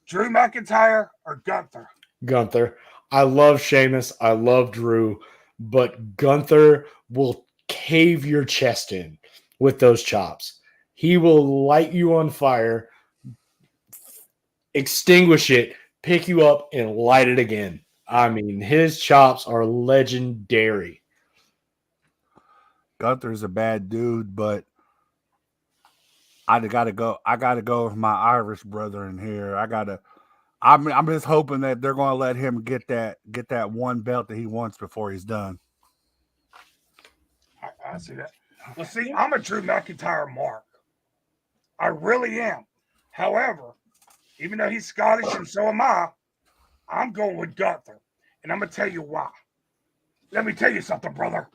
S1: Drew McIntyre, or Gunther?
S2: Gunther. I love Sheamus. I love Drew, but Gunther will cave your chest in with those chops. He will light you on fire, extinguish it, pick you up, and light it again. I mean, his chops are legendary.
S3: Gunther's a bad dude, but I gotta go with my Irish brother in here. I'm just hoping that they're gonna let him get that one belt that he wants before he's done.
S1: I see that. Well, see, I'm a Drew McIntyre mark. I really am. However, even though he's Scottish and so am I, I'm going with Gunther. And I'm going to tell you why. Let me tell you something, brother.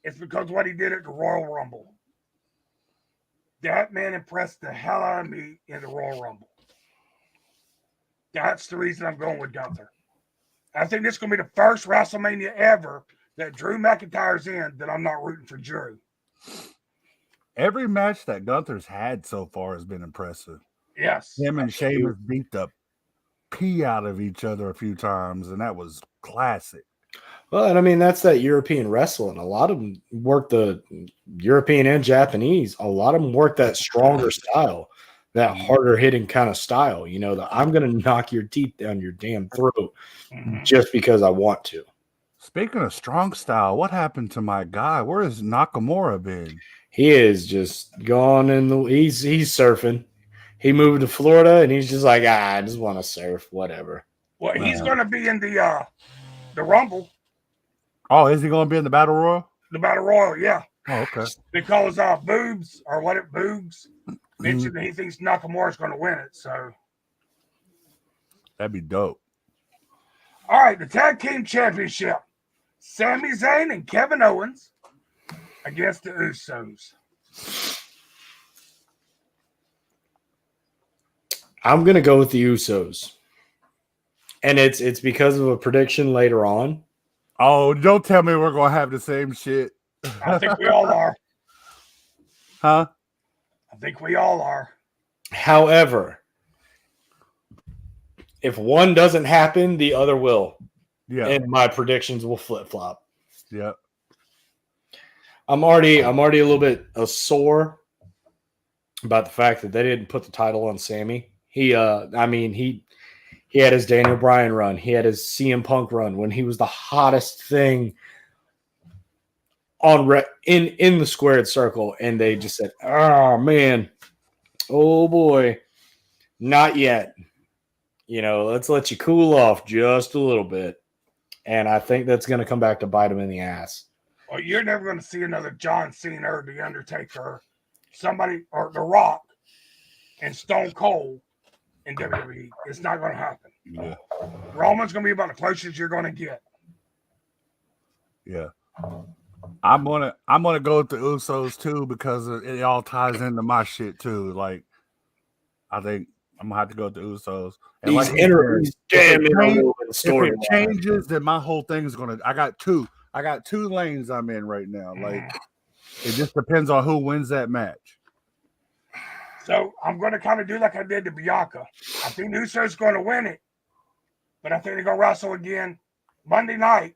S1: It's because what he did at the Royal Rumble. That man impressed the hell out of me in the Royal Rumble. That's the reason I'm going with Gunther. I think this is going to be the first WrestleMania ever that Drew McIntyre's in that I'm not rooting for Drew.
S3: Every match that Gunther's had so far has been impressive.
S1: Yes.
S3: Him and Sheamus beat the pee out of each other a few times, and that was classic.
S2: Well, and I mean, that's that European wrestling. A lot of them work the European and Japanese. A lot of them work that stronger style, that harder hitting kind of style. You know, I'm going to knock your teeth down your damn throat just because I want to.
S3: Speaking of strong style, what happened to my guy? Where has Nakamura been?
S2: He is just gone he's surfing. He moved to Florida and he's just like, I just want to surf, whatever.
S1: Well, he's going to be in the Rumble.
S3: Oh, is he going to be in the Battle Royal?
S1: The Battle Royal, yeah.
S3: Oh, okay.
S1: Because Boogs mentioned that he thinks Nakamura's going to win it. So
S3: that'd be dope.
S1: All right, the Tag Team Championship. Sami Zayn and Kevin Owens against the Usos.
S2: I'm going to go with the Usos. And it's because of a prediction later on.
S3: Oh, don't tell me we're going to have the same shit.
S1: I think we all are.
S3: Huh?
S1: I think we all are.
S2: However, if one doesn't happen, the other will.
S3: Yeah.
S2: And my predictions will flip-flop.
S3: Yeah.
S2: I'm already a little bit sore about the fact that they didn't put the title on Sammy. He had his Daniel Bryan run. He had his CM Punk run when he was the hottest thing on in the squared circle, and they just said, "Oh man, oh boy, not yet." You know, let's let you cool off just a little bit, and I think that's going to come back to bite him in the ass.
S1: Well, you're never going to see another John Cena or The Undertaker, somebody or The Rock, and Stone Cold in WWE. It's not going to happen.
S3: Yeah.
S1: Roman's going to be about the closest you're going to get.
S3: Yeah. I'm gonna go with the Usos too because it all ties into my shit too. Like, I think I'm gonna have to go with the Usos. And
S2: If
S3: it changes, then my whole thing is gonna. I got two lanes I'm in right now. Like, it just depends on who wins that match.
S1: So I'm going to kind of do like I did to Bianca. I think Usos going to win it, but I think they're going to wrestle again Monday night,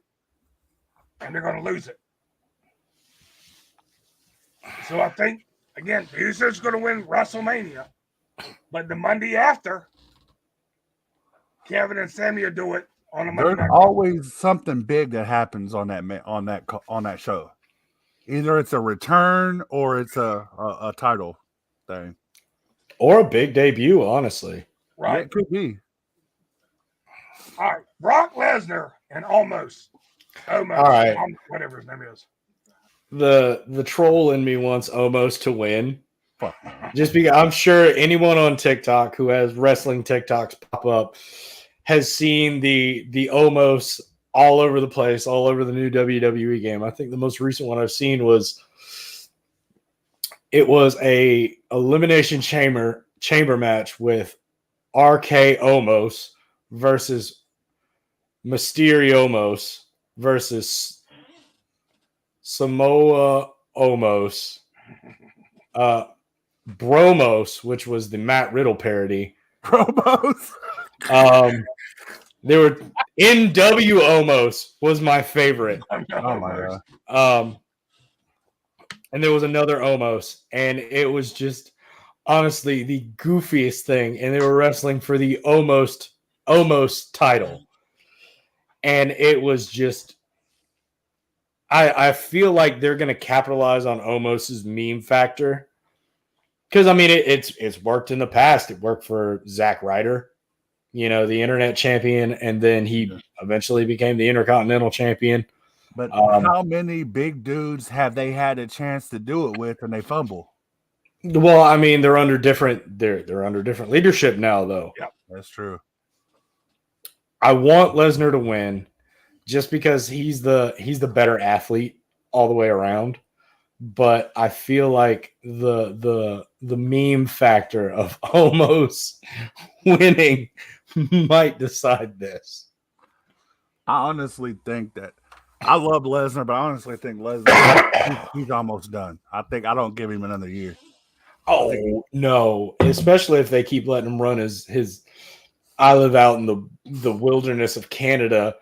S1: and they're going to lose it. So I think, again, the Usos going to win WrestleMania, but the Monday after, Kevin and Sammy will do it on a Monday night.
S3: There's always something big that happens on that show. Either it's a return or it's a title thing.
S2: Or a big debut, honestly.
S1: Right.
S3: Yeah, it could be.
S1: All right. Brock Lesnar and almost.
S2: All right.
S1: Whatever his name is.
S2: The troll in me wants Omos to win. Just because I'm sure anyone on TikTok who has wrestling TikToks pop up has seen the Omos all over the place, all over the new WWE game. I think the most recent one I've seen was a elimination chamber match with RK Omos versus Mysterio Omos versus Samoa Omos, Bromos, which was the Matt Riddle parody.
S3: Bromos.
S2: They were NW Omos was my favorite.
S3: Oh my god.
S2: And there was another Omos, and it was just honestly the goofiest thing. And they were wrestling for the Omos title, and it was just. I feel like they're going to capitalize on Omos's meme factor because I mean it's worked in the past. It worked for Zack Ryder, you know, the internet champion, and then he eventually became the Intercontinental champion.
S3: But how many big dudes have they had a chance to do it with and they fumble?
S2: Well, I mean, they're under different leadership now, though.
S3: Yeah, that's true.
S2: I want Lesnar to win just because he's the better athlete all the way around. but I feel like the meme factor of almost winning might decide this.
S3: I honestly think that I love Lesnar, but I honestly think Lesnar he's almost done. I don't give him another year.
S2: Oh no, especially if they keep letting him run his I live out in the wilderness of Canada.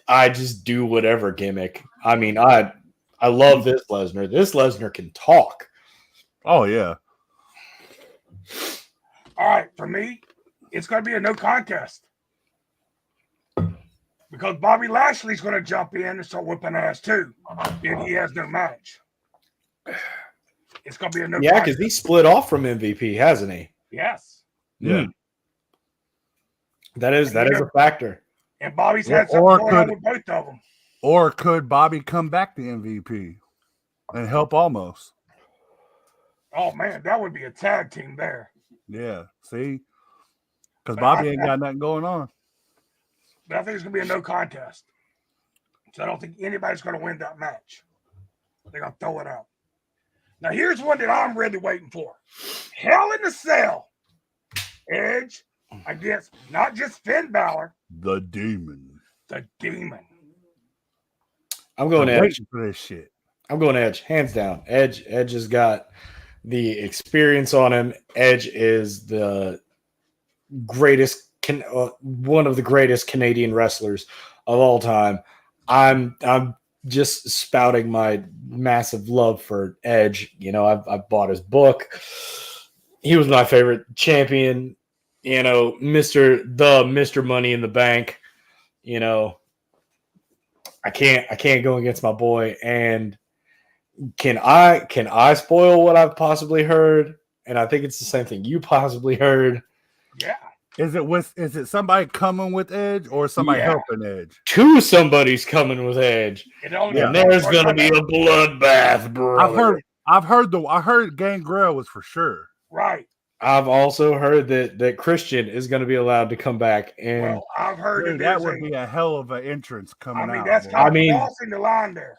S2: I just do whatever gimmick. I mean, I love this Lesnar. This Lesnar can talk.
S3: Oh yeah.
S1: All right, for me, it's going to be a no contest because Bobby Lashley's going to jump in and start whipping ass too, and he has no match. It's going to be a no.
S2: Yeah, because he split off from MVP, hasn't he?
S1: Yes.
S3: Yeah.
S2: That is a factor.
S1: And Bobby's had something going on with both of them.
S3: Or could Bobby come back to MVP and help almost?
S1: Oh man, that would be a tag team there.
S3: Yeah, see, because Bobby ain't got nothing going on.
S1: But I think it's going to be a no contest. So I don't think anybody's going to win that match. They're going to throw it out. Now, here's one that I'm really waiting for. Hell in the Cell. Edge against not just Finn Balor.
S3: The Demon.
S1: The Demon.
S2: I'm going Edge.
S3: For this shit.
S2: I'm going Edge, hands down. Edge has got the experience on him. Edge is the greatest, one of the greatest Canadian wrestlers of all time. I'm just spouting my massive love for Edge. You know, I've bought his book. He was my favorite champion. You know, Mr. Money in the Bank. You know, I can't go against my boy. And can I spoil what I've possibly heard? And I think it's the same thing you possibly heard.
S1: Yeah.
S3: Is it somebody coming with Edge or somebody helping Edge?
S2: Somebody's coming with Edge. And there's gonna be a bloodbath, bro.
S3: I heard Gangrel was for sure.
S1: Right.
S2: I've also heard that Christian is going to be allowed to come back, and
S1: I've heard
S3: that would be a hell of an entrance coming out.
S1: That's kind of crossing the line there.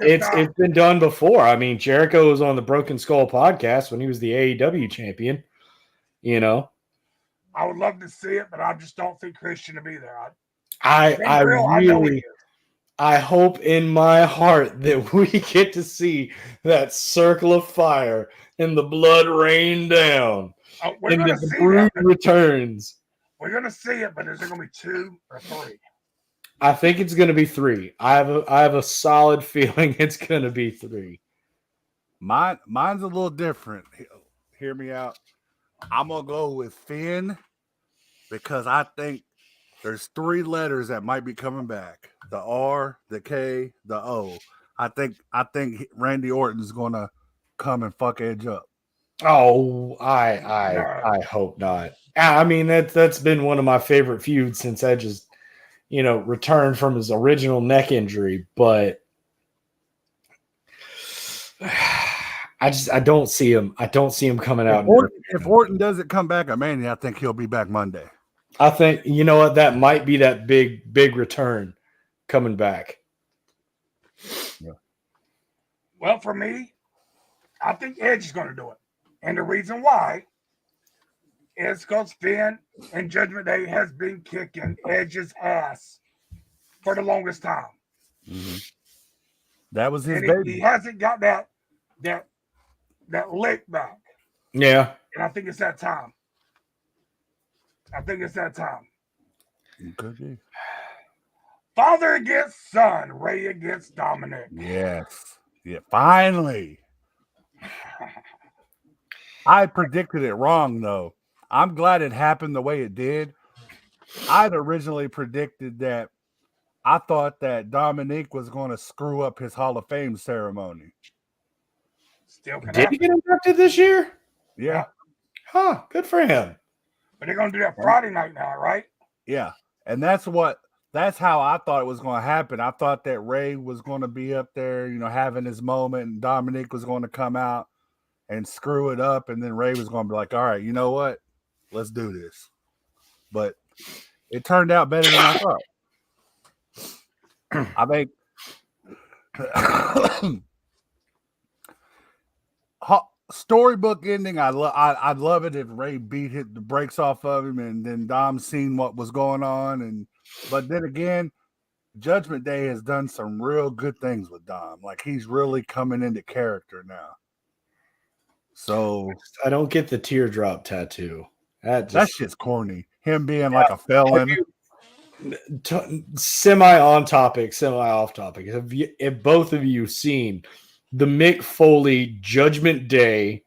S2: It's been done before. I mean, Jericho was on the Broken Skull podcast when he was the AEW champion. You know,
S1: I would love to see it, but I just don't think Christian will be there.
S2: I hope in my heart that we get to see that circle of fire and the blood rain down. And the brood returns.
S1: We're going to see it, but is it going to be 2 or 3?
S2: I think it's going to be 3. I have a solid feeling it's going to be 3.
S3: Mine's a little different. Hear me out. I'm going to go with Finn because I think there's 3 letters that might be coming back. The R, the K, the O. I think Randy Orton's going to come and fuck Edge up.
S2: Oh, I hope not. I mean, that's been one of my favorite feuds since Edge's, returned from his original neck injury, but I don't see him. I don't see him coming out.
S3: If Orton doesn't come back at Mania, I think he'll be back Monday.
S2: I think, you know what, that might be that big return coming back.
S3: Yeah.
S1: Well, for me, I think Edge is going to do it. And the reason why is because Finn and Judgment Day has been kicking Edge's ass for the longest time.
S3: Mm-hmm. That was his baby.
S1: He hasn't got that lick back.
S2: Yeah.
S1: And I think it's that time.
S3: Could be.
S1: Father against son, Ray against Dominic.
S3: Yes. Yeah, finally. I predicted it wrong, though. I'm glad it happened the way it did. I'd originally predicted that I thought that Dominic was going to screw up his Hall of Fame ceremony.
S2: Did he get inducted this year?
S3: Yeah.
S2: Huh, good for him.
S1: But they're going to do that Friday night now, right?
S3: Yeah. And that's how I thought it was going to happen. I thought that Ray was going to be up there, having his moment, and Dominic was going to come out and screw it up. And then Ray was going to be like, all right, you know what? Let's do this. But it turned out better than I thought. I think storybook ending. I'd love it if Ray hit the brakes off of him, and then Dom seen what was going on. But then again, Judgment Day has done some real good things with Dom. Like he's really coming into character now. So
S2: I don't get the teardrop tattoo.
S3: That shit's corny. Him being like a felon.
S2: Semi on topic, semi off topic. Have both of you seen the Mick Foley Judgment Day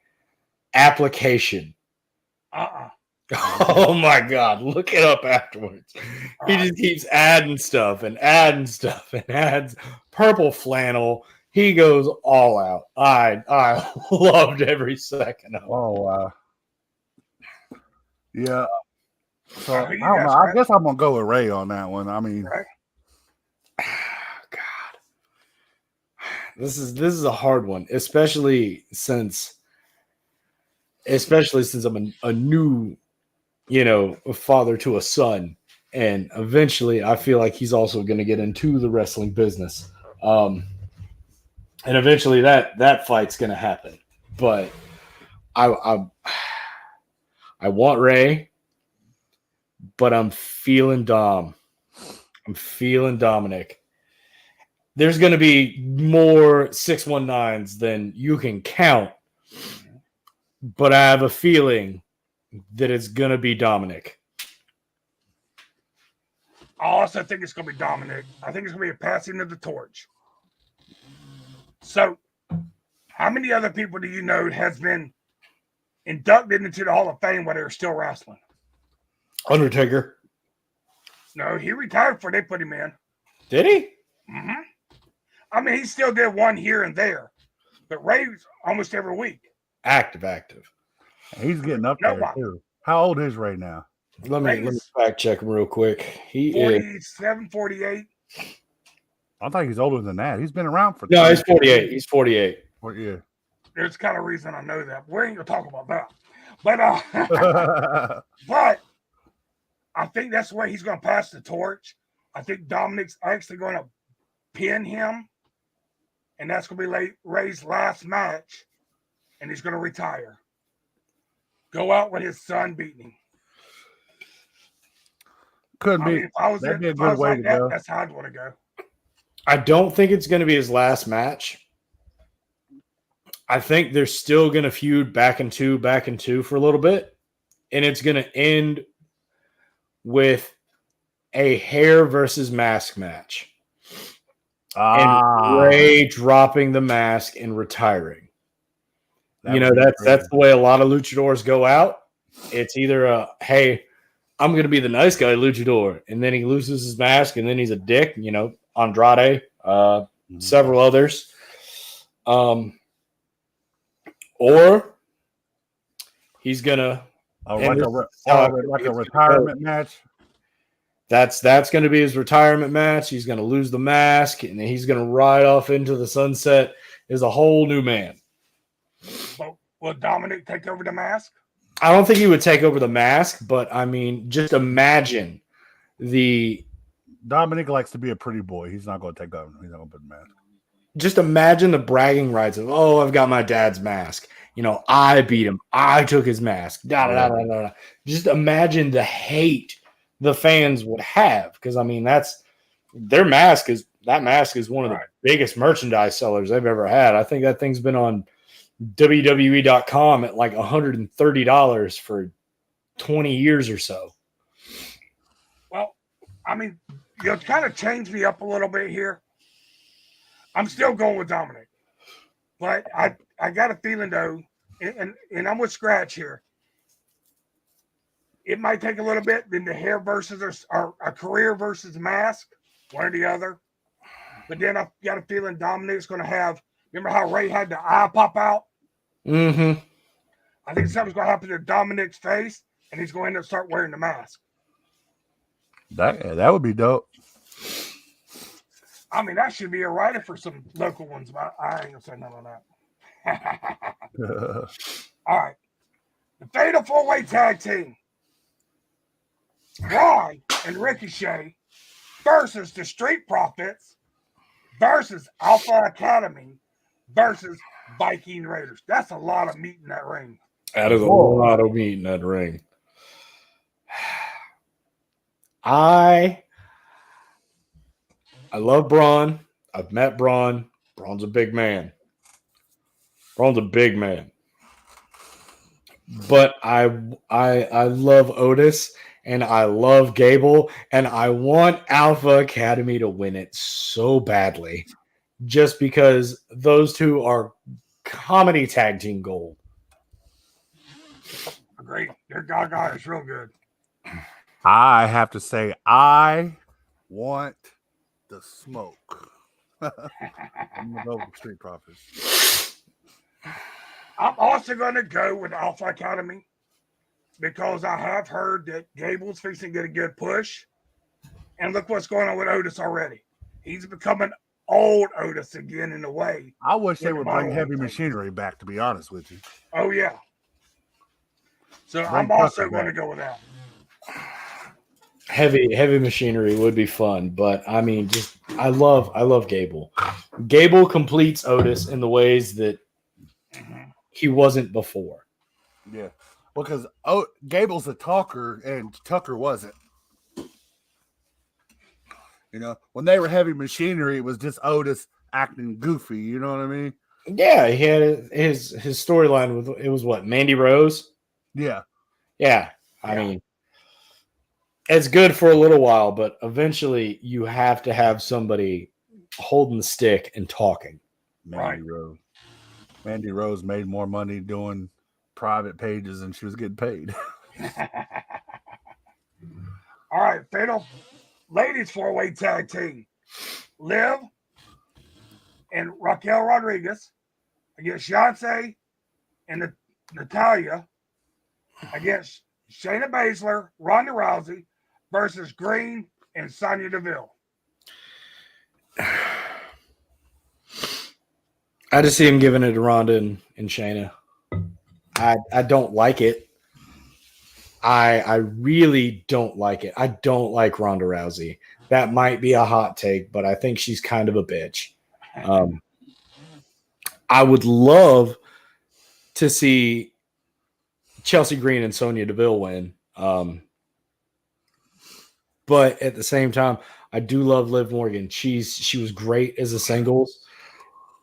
S2: application? Oh my God, look it up afterwards. He just keeps adding stuff and adds purple flannel. He goes all out. I loved every second of it.
S3: Oh wow. Yeah. So I don't know. I guess I'm gonna go with Ray on that one. I mean,
S2: God, this is a hard one, especially since I'm a new, a father to a son, and eventually I feel like he's also going to get into the wrestling business, and eventually that fight's going to happen. But I want Ray. But I'm feeling Dom. I'm feeling Dominic. There's going to be more 619s than you can count. But I have a feeling that it's going to be Dominic.
S1: I also think it's going to be Dominic. I think it's going to be a passing of the torch. So, how many other people do you know has been inducted into the Hall of Fame while they're still wrestling?
S2: Undertaker.
S1: No, he retired before they put him in.
S2: Did he?
S1: Mm-hmm. I mean, he still did one here and there, but Ray's almost every week.
S2: Active.
S3: He's getting up there too. How old is Ray now?
S2: Let me fact check him real quick. He
S1: 47, 48.
S3: I think he's older than that. He's been around for.
S2: No, he's 48. He's 48.
S3: Well, yeah.
S1: There's kind of reason I know that. We ain't gonna talk about that. But but I think that's the way he's gonna pass the torch. I think Dominic's actually gonna pin him, and that's gonna be Ray's last match, and he's gonna retire. Go out with his son beating him.
S3: Could be. That'd be a good way to go.
S1: That's how I'd want to go.
S2: I don't think it's going to be his last match. I think they're still going to feud back and two for a little bit. And it's going to end with a hair versus mask match. And Ray dropping the mask and retiring. That's the way a lot of luchadors go out. It's either hey, I'm going to be the nice guy luchador. And then he loses his mask and then he's a dick, Andrade, several others. Or he's gonna
S3: like a retirement match.
S2: That's going to be his retirement match. He's going to lose the mask and then he's going to ride off into the sunset as a whole new man.
S1: But will Dominic take over the mask?
S2: I don't think he would take over the mask, but I mean, just imagine
S3: Dominic likes to be a pretty boy. He's not going to take over. He's not going to put the mask.
S2: Just imagine the bragging rights of, I've got my dad's mask. I beat him. I took his mask. Just imagine the hate the fans would have. Because, I mean, that mask is one of the biggest merchandise sellers they've ever had. I think that thing's been on WWE.com at like $130 for 20 years or so.
S1: Well, I mean, you'll kind of change me up a little bit here. I'm still going with Dominic. But I got a feeling, though, and I'm with Scratch here. It might take a little bit, then the hair versus or a career versus mask, one or the other. But then I've got a feeling Dominic's going to have, remember how Ray had the eye pop out?
S2: Mm-hmm.
S1: I think something's going to happen to Dominic's face, and he's going to end up start wearing the mask.
S3: That would be dope.
S1: I mean, that should be a writer for some local ones, but I ain't going to say none of that. All right. The Fatal 4-Way Tag Team. Braun and Ricochet versus the Street Profits versus Alpha Academy versus Viking Raiders. That's a lot of meat in that ring.
S2: That is a lot of meat in that ring. I love Braun. I've met Braun. Braun's a big man. Braun's a big man. But I love Otis and I love Gable and I want Alpha Academy to win it so badly. Just because those two are comedy tag team gold.
S1: Great. Their Gaga is real good.
S3: I have to say, I want the smoke. I'm gonna go with Street Profits.
S1: I'm also going to go with Alpha Academy because I have heard that Gable's fixing to get a good push. And look what's going on with Otis already. He's becoming old Otis again in a way.
S3: I wish they would bring Heavy Machinery back, to be honest with you.
S1: Oh, yeah. So I'm also going to go with that.
S2: Heavy Machinery would be fun, but I mean, just I love Gable. Gable completes Otis in the ways that he wasn't before.
S3: Yeah, because Gable's a talker and Tucker wasn't. You know, when they were Heavy Machinery, it was just Otis acting goofy. You know what I mean?
S2: Yeah, he had his storyline with it was what, Mandy Rose?
S3: Yeah.
S2: I mean, it's good for a little while, but eventually you have to have somebody holding the stick and talking.
S3: Mandy Rose made more money doing private pages than she was getting paid.
S1: All right, Fatal Ladies 4-way tag team. Liv and Raquel Rodriguez against Beyonce and Natalia against Shayna Baszler, Ronda Rousey versus Green and Sonya Deville.
S2: I just see him giving it to Ronda and Shayna. I don't like it. I really don't like it. I don't like Ronda Rousey. That might be a hot take, but I think she's kind of a bitch. I would love to see Chelsea Green and Sonya Deville win. But at the same time, I do love Liv Morgan. She was great as a singles.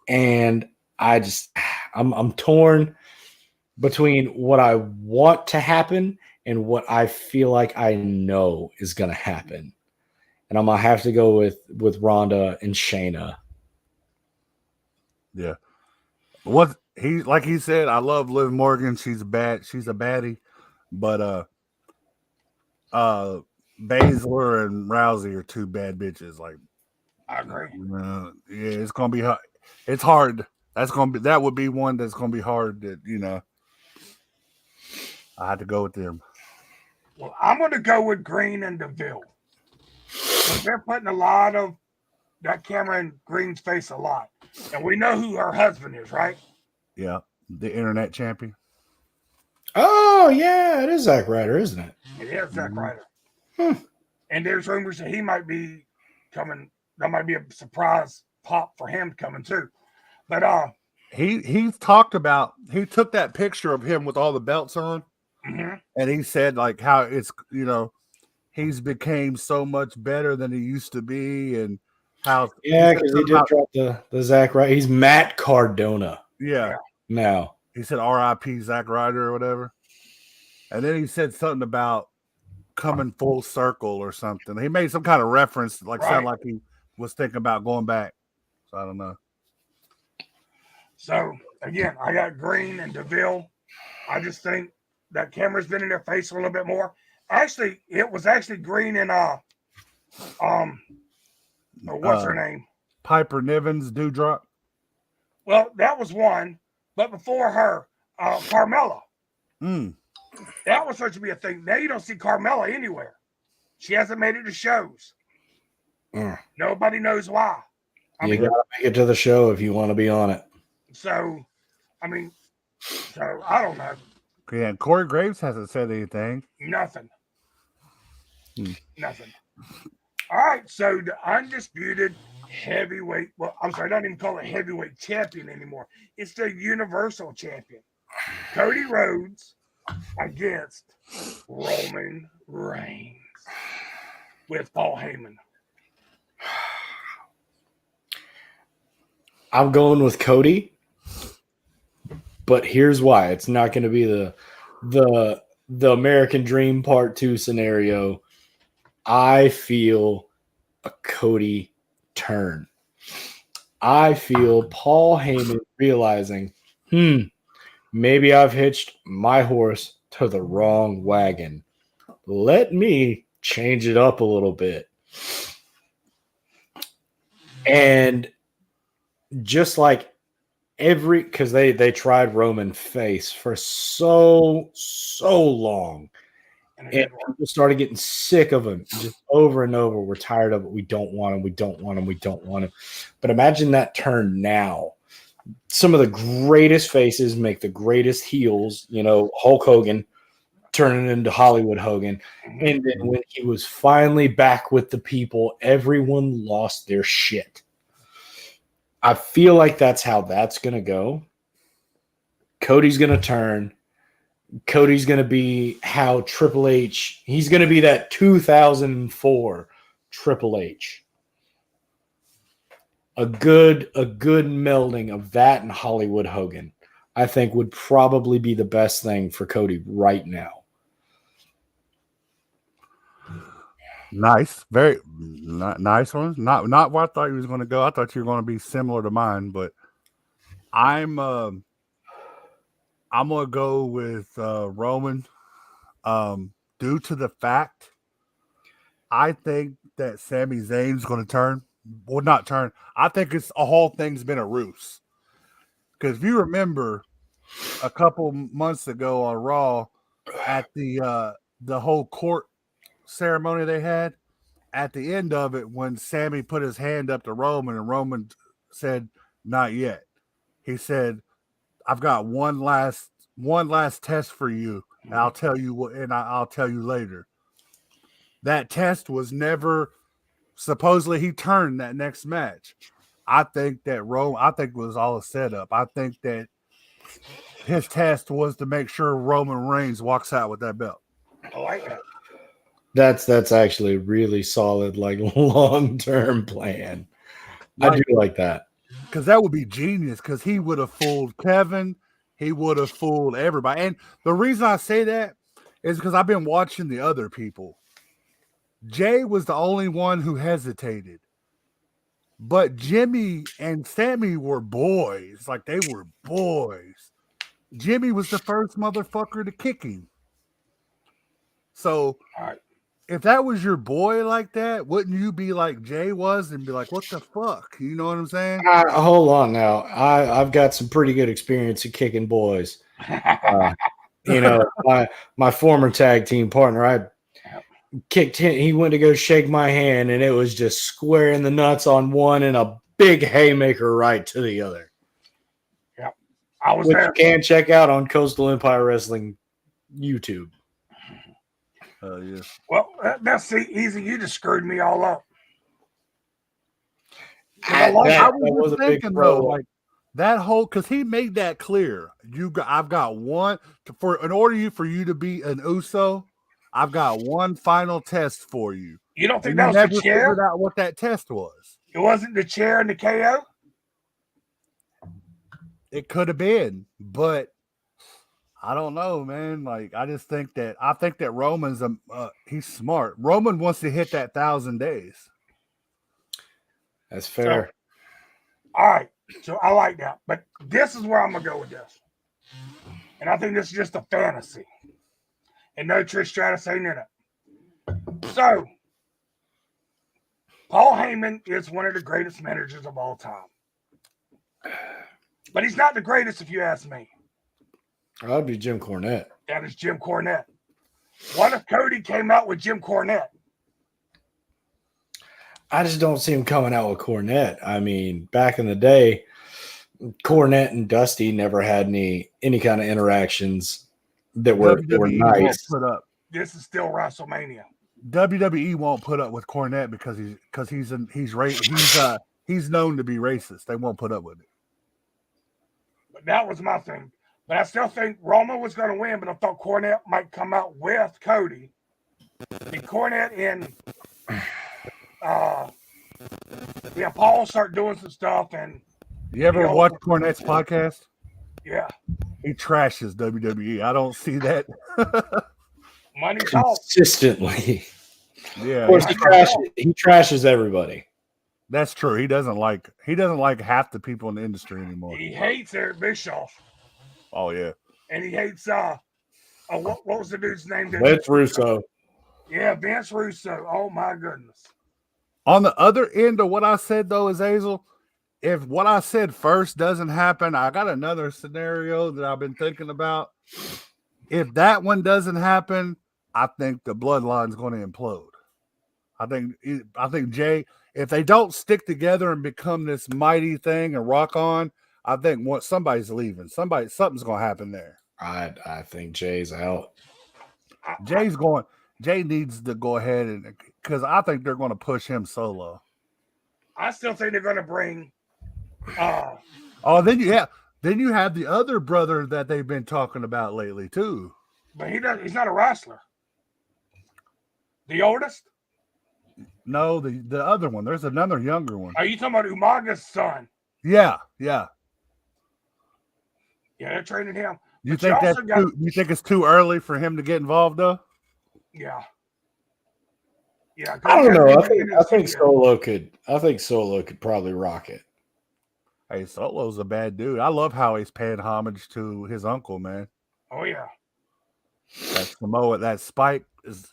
S2: And I'm torn between what I want to happen and what I feel like I know is going to happen. And I'm going to have to go with Ronda and Shayna.
S3: Yeah. What he said, I love Liv Morgan. She's a baddie. But Baszler and Rousey are two bad bitches. Like,
S1: I agree.
S3: Yeah, it's gonna be hard. It's hard. That would be one that's gonna be hard. That I had to go with them.
S1: Well, I'm going to go with Green and Deville. But they're putting a lot of that camera in Green's face a lot, and we know who her husband is, right?
S3: Yeah, the internet champion.
S2: Oh yeah, it is Zack Ryder, isn't it?
S1: It is Zack Ryder. And there's rumors that he might be coming. That might be a surprise pop for him coming too. But
S3: he talked about, he took that picture of him with all the belts on, and he said like how it's he's became so much better than he used to be, and how
S2: because he did drop the Zack Ryder. He's Matt Cardona.
S3: Yeah.
S2: Now
S3: he said R.I.P. Zack Ryder or whatever, and then he said something about coming full circle or something. He made some kind of reference, like sound like he was thinking about going back. So I don't know.
S1: So again, I got Green and Deville. I just think that camera's been in their face a little bit more. Actually, it was actually Green and what's her name?
S3: Piper Niven's Dewdrop.
S1: Well, that was one, but before her, Carmella. That was supposed to be a thing. Now you don't see Carmella anywhere. She hasn't made it to shows. Nobody knows why.
S2: You gotta make it to the show if you want to be on it.
S1: So, I don't know.
S3: Yeah, Corey Graves hasn't said anything.
S1: Nothing. Nothing. All right, so the Undisputed heavyweight. Well, I'm sorry, I don't even call it heavyweight champion anymore. It's the Universal Champion, Cody Rhodes against Roman Reigns with Paul Heyman.
S2: I'm going with Cody, but here's why. It's not going to be the American Dream Part 2 scenario. I feel a Cody turn. I feel Paul Heyman realizing, maybe I've hitched my horse to the wrong wagon. Let me change it up a little bit. And just like because they tried Roman face for so long. And people started getting sick of him just over and over. We're tired of it. We don't want him. We don't want him. We don't want him. But imagine that turn now. Some of the greatest faces make the greatest heels. Hulk Hogan turning into Hollywood Hogan. And then when he was finally back with the people, everyone lost their shit. I feel like that's how that's going to go. Cody's going to turn. Cody's going to be how Triple H, he's going to be that 2004 Triple H. A good melding of that and Hollywood Hogan, I think would probably be the best thing for Cody right now.
S3: Nice. Very nice one. Not where I thought he was going to go. I thought you were going to be similar to mine, but I'm going to go with Roman due to the fact I think that Sami Zayn's going to turn. Well, not turn. I think it's a whole thing's been a ruse. Because if you remember a couple months ago on Raw at the whole court ceremony they had, at the end of it, when Sami put his hand up to Roman and Roman said, "Not yet." He said, "I've got one last test for you. And I'll tell you what, and I'll tell you later." That test was never supposedly he turned that next match. I think that it was all a setup. I think that his test was to make sure Roman Reigns walks out with that belt.
S1: I like that.
S2: That's actually a really solid, long-term plan. I do like that.
S3: Because that would be genius, because he would have fooled Kevin. He would have fooled everybody. And the reason I say that is because I've been watching the other people. Jay was the only one who hesitated. But Jimmy and Sammy were boys. Like, they were boys. Jimmy was the first motherfucker to kick him. So, if that was your boy like that, wouldn't you be like Jay was and be like, what the fuck? You know what I'm saying?
S2: Hold on now. I've got some pretty good experience at kicking boys. My former tag team partner, I kicked him. He went to go shake my hand, and it was just square in the nuts on one and a big haymaker right to the other.
S1: Yep. I was
S2: Which
S1: there.
S2: You can check out on Coastal Empire Wrestling YouTube.
S3: Yeah.
S1: Well, that's easy. You just screwed me all up.
S3: I was just thinking though, like that whole, because he made that clear. I've got one in order for you to be an Uso. I've got one final test for you.
S1: You don't think that was the chair?
S3: Figured out what that test was.
S1: It wasn't the chair and the KO?
S3: It could have been, but I don't know, man. Like, I think that Roman's he's smart. Roman wants to hit that 1,000 days.
S2: That's fair.
S1: All right. So I like that. But this is where I'm going to go with this. And I think this is just a fantasy. And no Trish Stratus ain't in it. So, Paul Heyman is one of the greatest managers of all time. But he's not the greatest if you ask me.
S2: That'd be Jim Cornette.
S1: That is Jim Cornette. What if Cody came out with Jim Cornette?
S2: I just don't see him coming out with Cornette. I mean, back in the day, Cornette and Dusty never had any kind of interactions that were nice.
S3: Put up.
S1: This is still WrestleMania.
S3: WWE won't put up with Cornette because he's known to be racist. They won't put up with it.
S1: But that was my thing. But I still think Roman was going to win, but I thought Cornette might come out with Cody. And Cornette and Paul start doing some stuff. And
S3: you ever watch Cornette's podcast?
S1: Yeah.
S3: He trashes WWE. I don't see that.
S1: Money talks.
S2: Consistently.
S3: Yeah.
S2: Of course, he trashes everybody.
S3: That's true. He doesn't like half the people in the industry anymore.
S1: He hates Eric Bischoff.
S3: Oh yeah.
S1: And he hates what was the dude's name?
S2: Vince Russo.
S1: Yeah, Vince Russo. Oh my goodness.
S3: On the other end of what I said though, is Azazel, if what I said first doesn't happen, I got another scenario that I've been thinking about. If that one doesn't happen, I think the bloodline's going to implode. I think Jay, if they don't stick together and become this mighty thing and rock on, I think somebody's leaving. Something's going to happen there.
S2: I think Jay's out.
S3: Jay needs to go ahead and, because I think they're going to push him solo.
S1: I still think they're going to bring.
S3: Then you have the other brother that they've been talking about lately too.
S1: But he's not a wrestler. The oldest?
S3: No, the other one. There's another younger one.
S1: Are you talking about Umaga's son?
S3: Yeah.
S1: Yeah, they're training him.
S3: You think it's too early for him to get involved though?
S1: Yeah.
S2: I don't know. I think Solo could probably rock it.
S3: Hey, Solo's a bad dude. I love how he's paying homage to his uncle, man.
S1: Oh yeah.
S3: That Samoa, that Spike is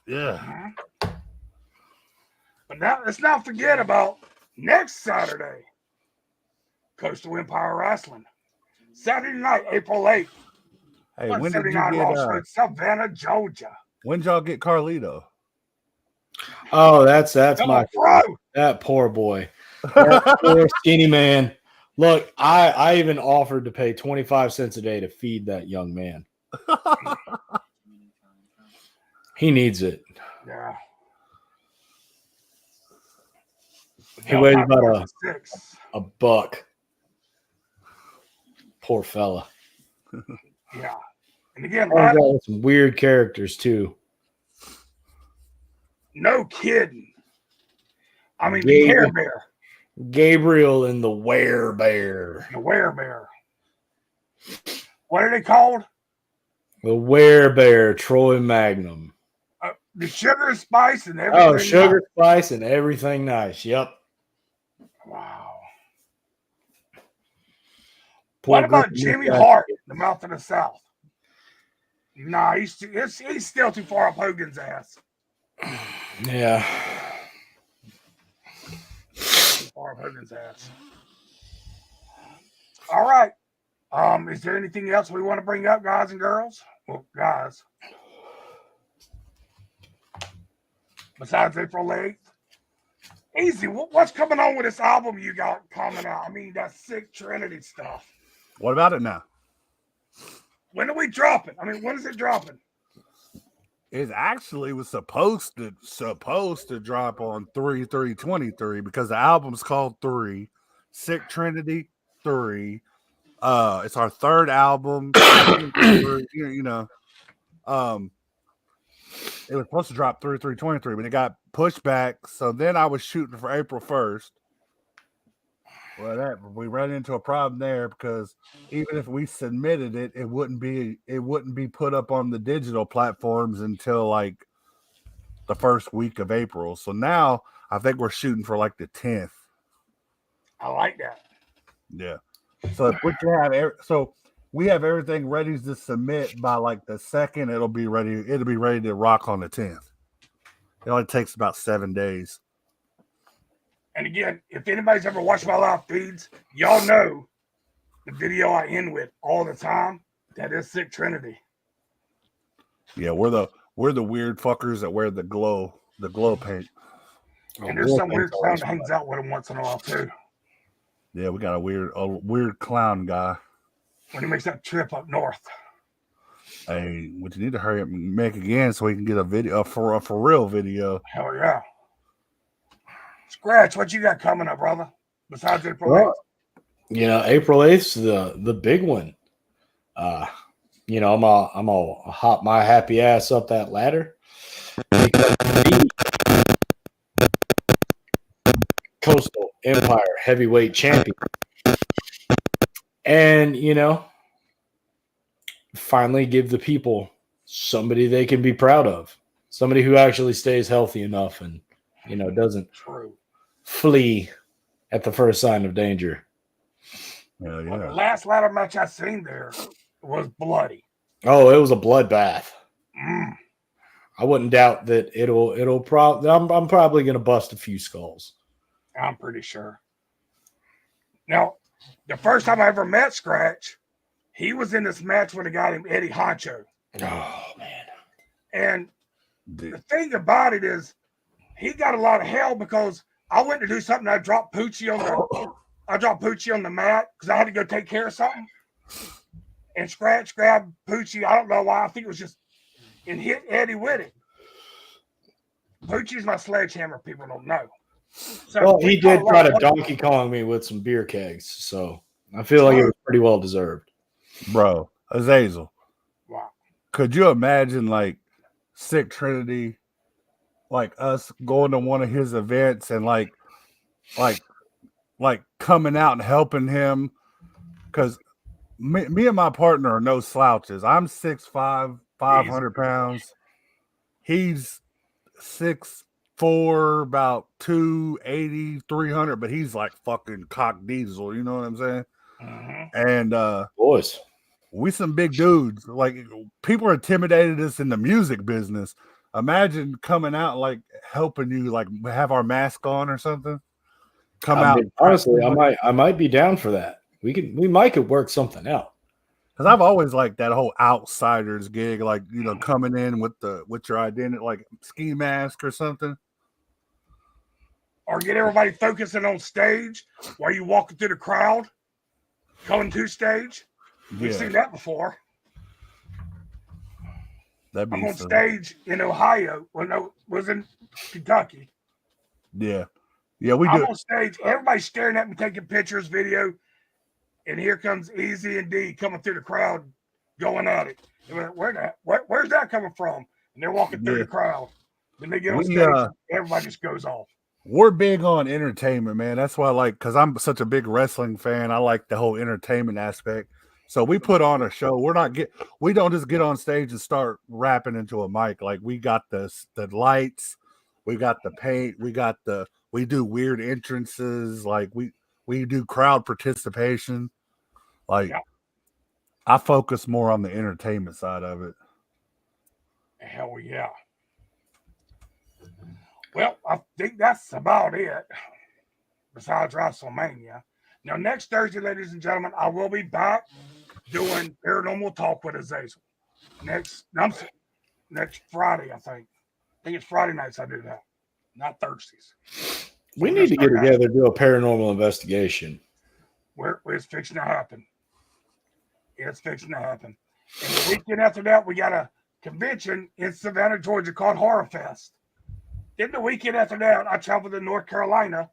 S1: But now let's not forget about next Saturday. Coastal Empire Wrestling. Saturday night, April 8th.
S3: Hey, when did you get
S1: Savannah, Georgia.
S3: When did y'all get Carlito?
S2: Oh, that's that poor boy. That poor skinny man. Look, I even offered to pay 25 cents a day to feed that young man. He needs it.
S1: Yeah.
S2: He weighs about a buck. Poor fella.
S1: Yeah. And again,
S2: got some weird characters too.
S1: No kidding. I mean, the Care Bear.
S2: Gabriel and the Werebear.
S1: The Werebear. What are they called?
S2: The Werebear, Troy Magnum.
S1: The Sugar Spice and everything.
S2: Oh, Sugar Spice and everything nice. Yep.
S1: Wow. What about Jimmy Hart, the Mouth of the South? Nah, he's still too far up Hogan's ass.
S2: Yeah.
S1: Too far up Hogan's ass. All right. Is there anything else we want to bring up, guys and girls? Well, guys. Besides April 8th? Easy. What's coming on with this album you got coming out? I mean, that Sick Trinity stuff.
S3: What about it now?
S1: When are we dropping? I mean, when is it dropping?
S3: It actually was supposed to drop on 3/3/23 because the album's called 3, Sick Trinity 3. It's our third album. It was supposed to drop 3/3/23, but it got pushed back. So then I was shooting for April 1st. Well, we ran into a problem there because even if we submitted it, it wouldn't be put up on the digital platforms until like the first week of April. So now I think we're shooting for like the 10th.
S1: I like that.
S3: Yeah. So we have everything ready to submit by like the 2nd. It'll be ready to rock on the 10th. It only takes about 7 days.
S1: And again, if anybody's ever watched my live feeds, y'all know the video I end with all the time. That is Sick Trinity.
S3: Yeah, we're the weird fuckers that wear the glow paint.
S1: And there's some weird clown that hangs out with him once in a while too.
S3: Yeah, we got a weird clown guy.
S1: When he makes that trip up north.
S3: Hey, what you need to hurry up and make again so we can get a video for real video.
S1: Hell yeah. Scratch, what you got coming up, brother? besides April 8th?
S2: Well, April 8th's the big one. I'm gonna hop my happy ass up that ladder because the Coastal Empire Heavyweight Champion, and finally give the people somebody they can be proud of, somebody who actually stays healthy enough and doesn't flee at the first sign of danger.
S3: Yeah.
S1: Well, the last ladder match I seen there was bloody.
S2: Oh, it was a bloodbath.
S1: Mm.
S2: I wouldn't doubt that it'll probably. I'm probably going to bust a few skulls.
S1: I'm pretty sure. Now, the first time I ever met Scratch, he was in this match with a guy named Eddie Honcho.
S2: Oh man!
S1: And the thing about it is, he got a lot of hell because I went to do something. I dropped Poochie on the mat because I had to go take care of something. And Scratch grabbed Poochie. I don't know why. I think it was just and hit Eddie with it. Poochie's my sledgehammer. People don't know. So
S2: well, he did try to Donkey Kong me with some beer kegs, so I feel like it was pretty well deserved.
S3: Bro, Azazel.
S1: Wow.
S3: Could you imagine like Sick Trinity, like us going to one of his events and like coming out and helping him? Because me and my partner are no slouches. I'm 6'5", 500 pounds. He's 6'4", about 280, 300, but he's like fucking cock diesel. You know what I'm saying?
S1: Mm-hmm.
S3: And
S2: boys,
S3: we some big dudes. Like people intimidated us in the music business. Imagine coming out like helping you, like have our mask on or something.
S2: Honestly, I might be down for that. We might could work something out.
S3: Because I've always liked that whole outsiders gig, like coming in with your identity, like ski mask or something,
S1: or get everybody focusing on stage while you walking through the crowd, going to stage. We've seen that before.
S3: I'm
S1: on stage in Ohio. Well, no, it was in Kentucky.
S3: Yeah, we do.
S1: I'm on stage. Everybody's staring at me, taking pictures, video. And here comes Easy and D coming through the crowd, going at it. Where's that coming from? And they're walking through the crowd. Then they get on stage. Everybody just goes off.
S3: We're big on entertainment, man. That's why because I'm such a big wrestling fan, I like the whole entertainment aspect. So we put on a show. We don't just get on stage and start rapping into a mic. Like we got the lights, we got the paint, we do weird entrances. Like we do crowd participation. Like, I focus more on the entertainment side of it.
S1: Hell yeah. Well, I think that's about it. Besides WrestleMania. Now, next Thursday, ladies and gentlemen, I will be back doing Paranormal Talk with Azazel. Next Friday, I think. I think it's Friday nights I do that, not Thursdays.
S2: We need to get together and do a paranormal investigation.
S1: It's fixing to happen. It's fixing to happen. And the weekend after that, we got a convention in Savannah, Georgia called Horror Fest. Then the weekend after that, I traveled to North Carolina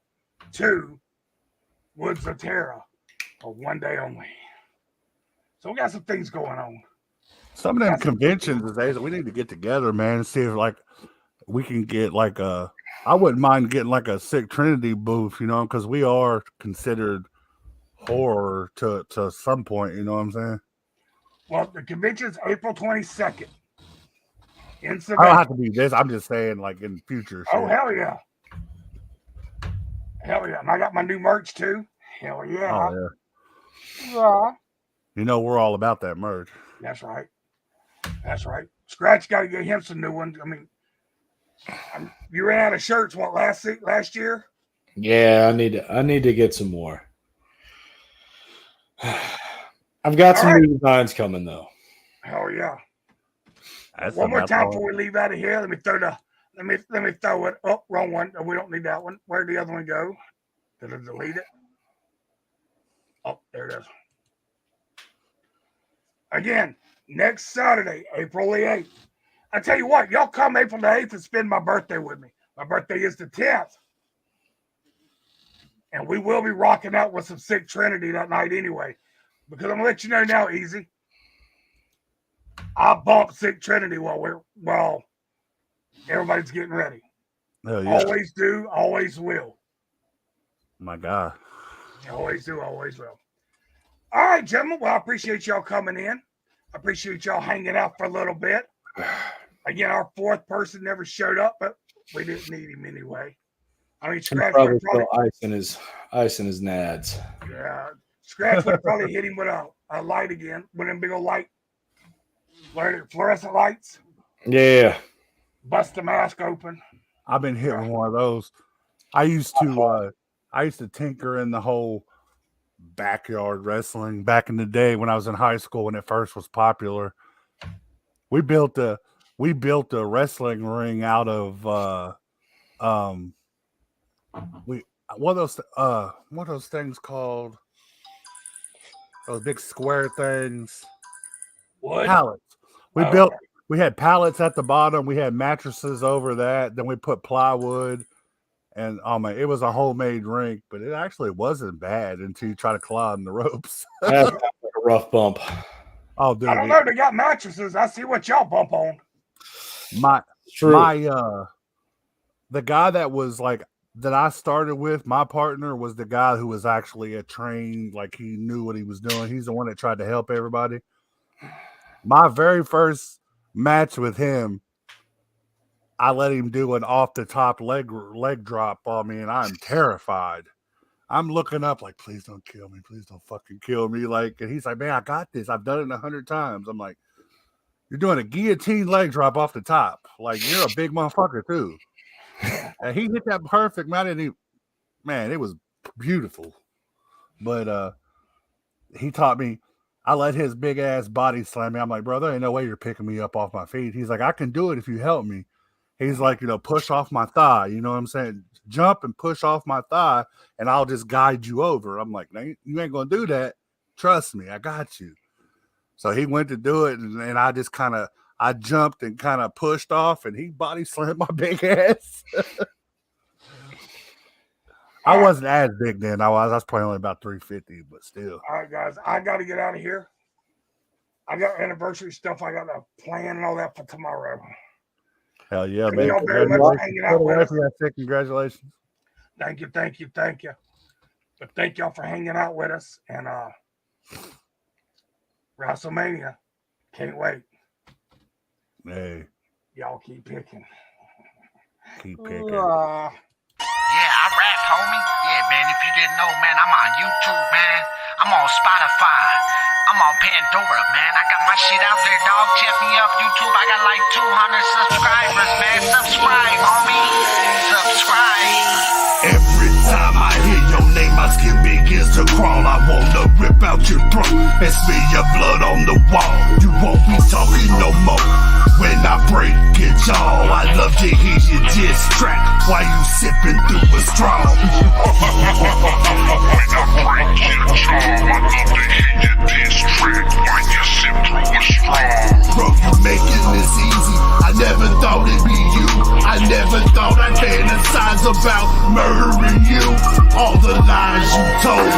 S1: to Woods of Terror for one day only. So we got some things going on.
S3: Some of them conventions, we need to get together, man, and see if we can get I wouldn't mind getting a Sick Trinity booth, because we are considered horror to some point, you know what I'm saying?
S1: Well, the convention's April 22nd in Savannah.
S3: I don't have to be this. I'm just saying, in future.
S1: Oh, hell yeah. Hell yeah. And I got my new merch, too. Hell yeah.
S3: Oh, yeah. Yeah. We're all about that merch.
S1: That's right. That's right. Scratch got to get him some new ones. I mean, you ran out of shirts, last year?
S2: Yeah, I need to get some more. I've got some new designs coming though.
S1: Hell yeah!
S3: That's
S1: one more time before we leave out of here. Let me throw it. Oh, wrong one. We don't need that one. Where'd the other one go? Did I delete it? Oh, there it is. Again, next Saturday, April the 8th. I tell you what, y'all come April the 8th and spend my birthday with me. My birthday is the 10th. And we will be rocking out with some Sick Trinity that night anyway. Because I'm going to let you know now, Easy. I bumped Sick Trinity while everybody's getting ready.
S3: Oh, yeah.
S1: Always do, always will.
S3: My God.
S1: Always do, always will. All right, gentlemen. Well, I appreciate y'all coming in. I appreciate y'all hanging out for a little bit. Again, our fourth person never showed up, but we didn't need him anyway. I mean, Scratch
S2: probably
S1: would probably
S2: ice in his nads.
S1: Yeah, Scratch would probably hit him with a light again, with them big old light, fluorescent lights.
S2: Yeah,
S1: Bust the mask open.
S3: I've been hit with one of those. I used to tinker in the whole backyard wrestling back in the day when I was in high school when it first was popular. We built a wrestling ring out of what are those things called? Those big square things.
S1: Wood?
S3: Pallets. We had pallets at the bottom. We had mattresses over that. Then we put plywood, and it was a homemade rink, but it actually wasn't bad until you try to climb the ropes.
S2: That's like a rough bump.
S3: Oh, dude,
S1: I don't know. They got mattresses. I see what y'all bump on.
S3: The guy that I started with, my partner was the guy who was actually a trained, like he knew what he was doing. He's the one that tried to help everybody. My very first match with him, I let him do an off the top leg drop on me, and I'm terrified. I'm looking up like, please don't kill me. Please don't fucking kill me. And he's like, man, I got this. I've done it 100 times. I'm like, you're doing a guillotine leg drop off the top. Like, you're a big motherfucker too. And he hit that perfect, man. It was beautiful. But he taught me. I let his big ass body slam me. I'm like, bro, there ain't no way you're picking me up off my feet. He's like, I can do it if you help me. He's like, push off my thigh. You know what I'm saying? Jump and push off my thigh, and I'll just guide you over. I'm like, you ain't going to do that. Trust me, I got you. So he went to do it, and I just I jumped and kind of pushed off, and he body slammed my big ass. I wasn't as big then. I was probably only about 350, but still.
S1: All right, guys, I got to get out of here. I got anniversary stuff I got to plan and all that for tomorrow.
S3: Hell yeah,
S1: Thank
S3: man.
S1: y'all very much for hanging out with us.
S3: Congratulations.
S1: Thank you. But thank y'all for hanging out with us. And WrestleMania. Can't wait.
S3: Hey.
S1: Y'all keep picking.
S3: Keep picking.
S4: Yeah, I rap, homie. Yeah, man, if you didn't know, man, I'm on YouTube, man. I'm on Spotify. I'm on Pandora, man. I got my shit out there, dog. Check me up, YouTube. I got like 200 subscribers, man. Subscribe, homie. Subscribe.
S5: Every time I hear your name, my skin begins to crawl. I wanna rip out your throat and spill your blood on the wall. You won't be talking no more when I break it, y'all. I love to hear you diss track while you sipping through a straw. When I break it, y'all, I love to hear you diss track while you sip through a straw. Bro, you making this easy. I never thought it'd be you. I never thought I'd fantasize about murdering you. All the lies you told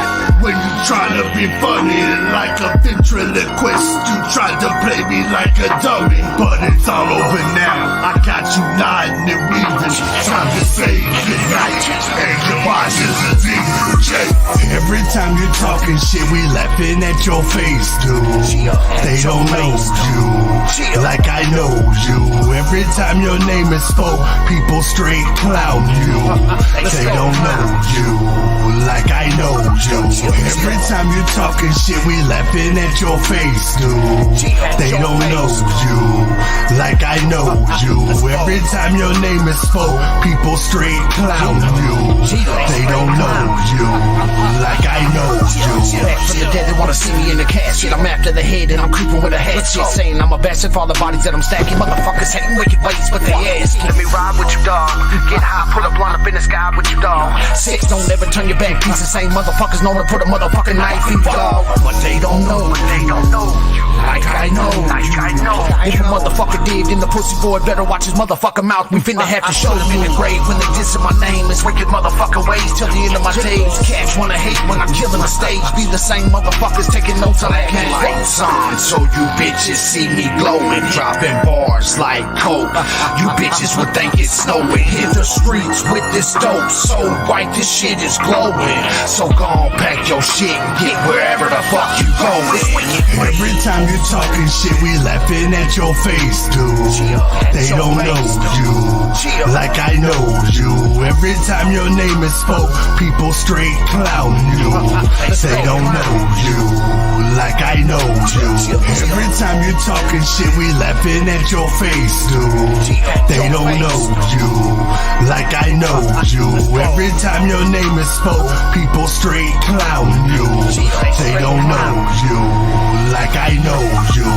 S5: when you try to be funny like a ventriloquist. You tried to play me like a dummy, but it's all over now. I got you nodding and weaving. Time to say goodnight. And goodbye to the DJ. Every time you're talking shit, we laughing at your face, dude. They don't know you like I know you. Every time your name is spoke, people straight clown you. They don't know you like I know you. Every time you're talking shit, we laughing at your face, dude. They don't know you like I know you. Every time your name is spoke, people straight clown you. They don't know you like I know you.
S4: Back from the dead, they wanna see me in the casket. shit. I'm after the head and I'm creeping with a head shit. Saying I'm a bastard for all the bodies that I'm stacking. Motherfuckers hating wicked ways, but they ass. Let me ride with you, dog. Get high, pull a blunt up in the sky with you, dog. 6, don't ever turn your back. Piece of same motherfuckers known to put a motherfucking knife in you, dog. But they don't know. Like I know. If a motherfucker did, then the pussy boy better watch his motherfucking mouth. We finna have to show them in the grave when they dissing my name. It's wicked motherfucker ways till the end of my days. Cats wanna hate when I'm killing the stage. Be the same motherfuckers taking notes on that game. Lights on, so you bitches see me glowing, dropping bars like coke. You bitches would think it's snowing. Hit the streets with this dope, so white this shit is glowing. So gon' pack your shit and get wherever the fuck you going.
S5: Every time you talking shit, we laughing at your face, dude. They don't know you like I know you. Every time your name is spoke, people straight clown you. They don't know you like I know you. Every time you talking shit, we laughing at your face, dude. They don't know you like I know you. Every time your name is spoke, people straight clown you. They don't know you like I know you.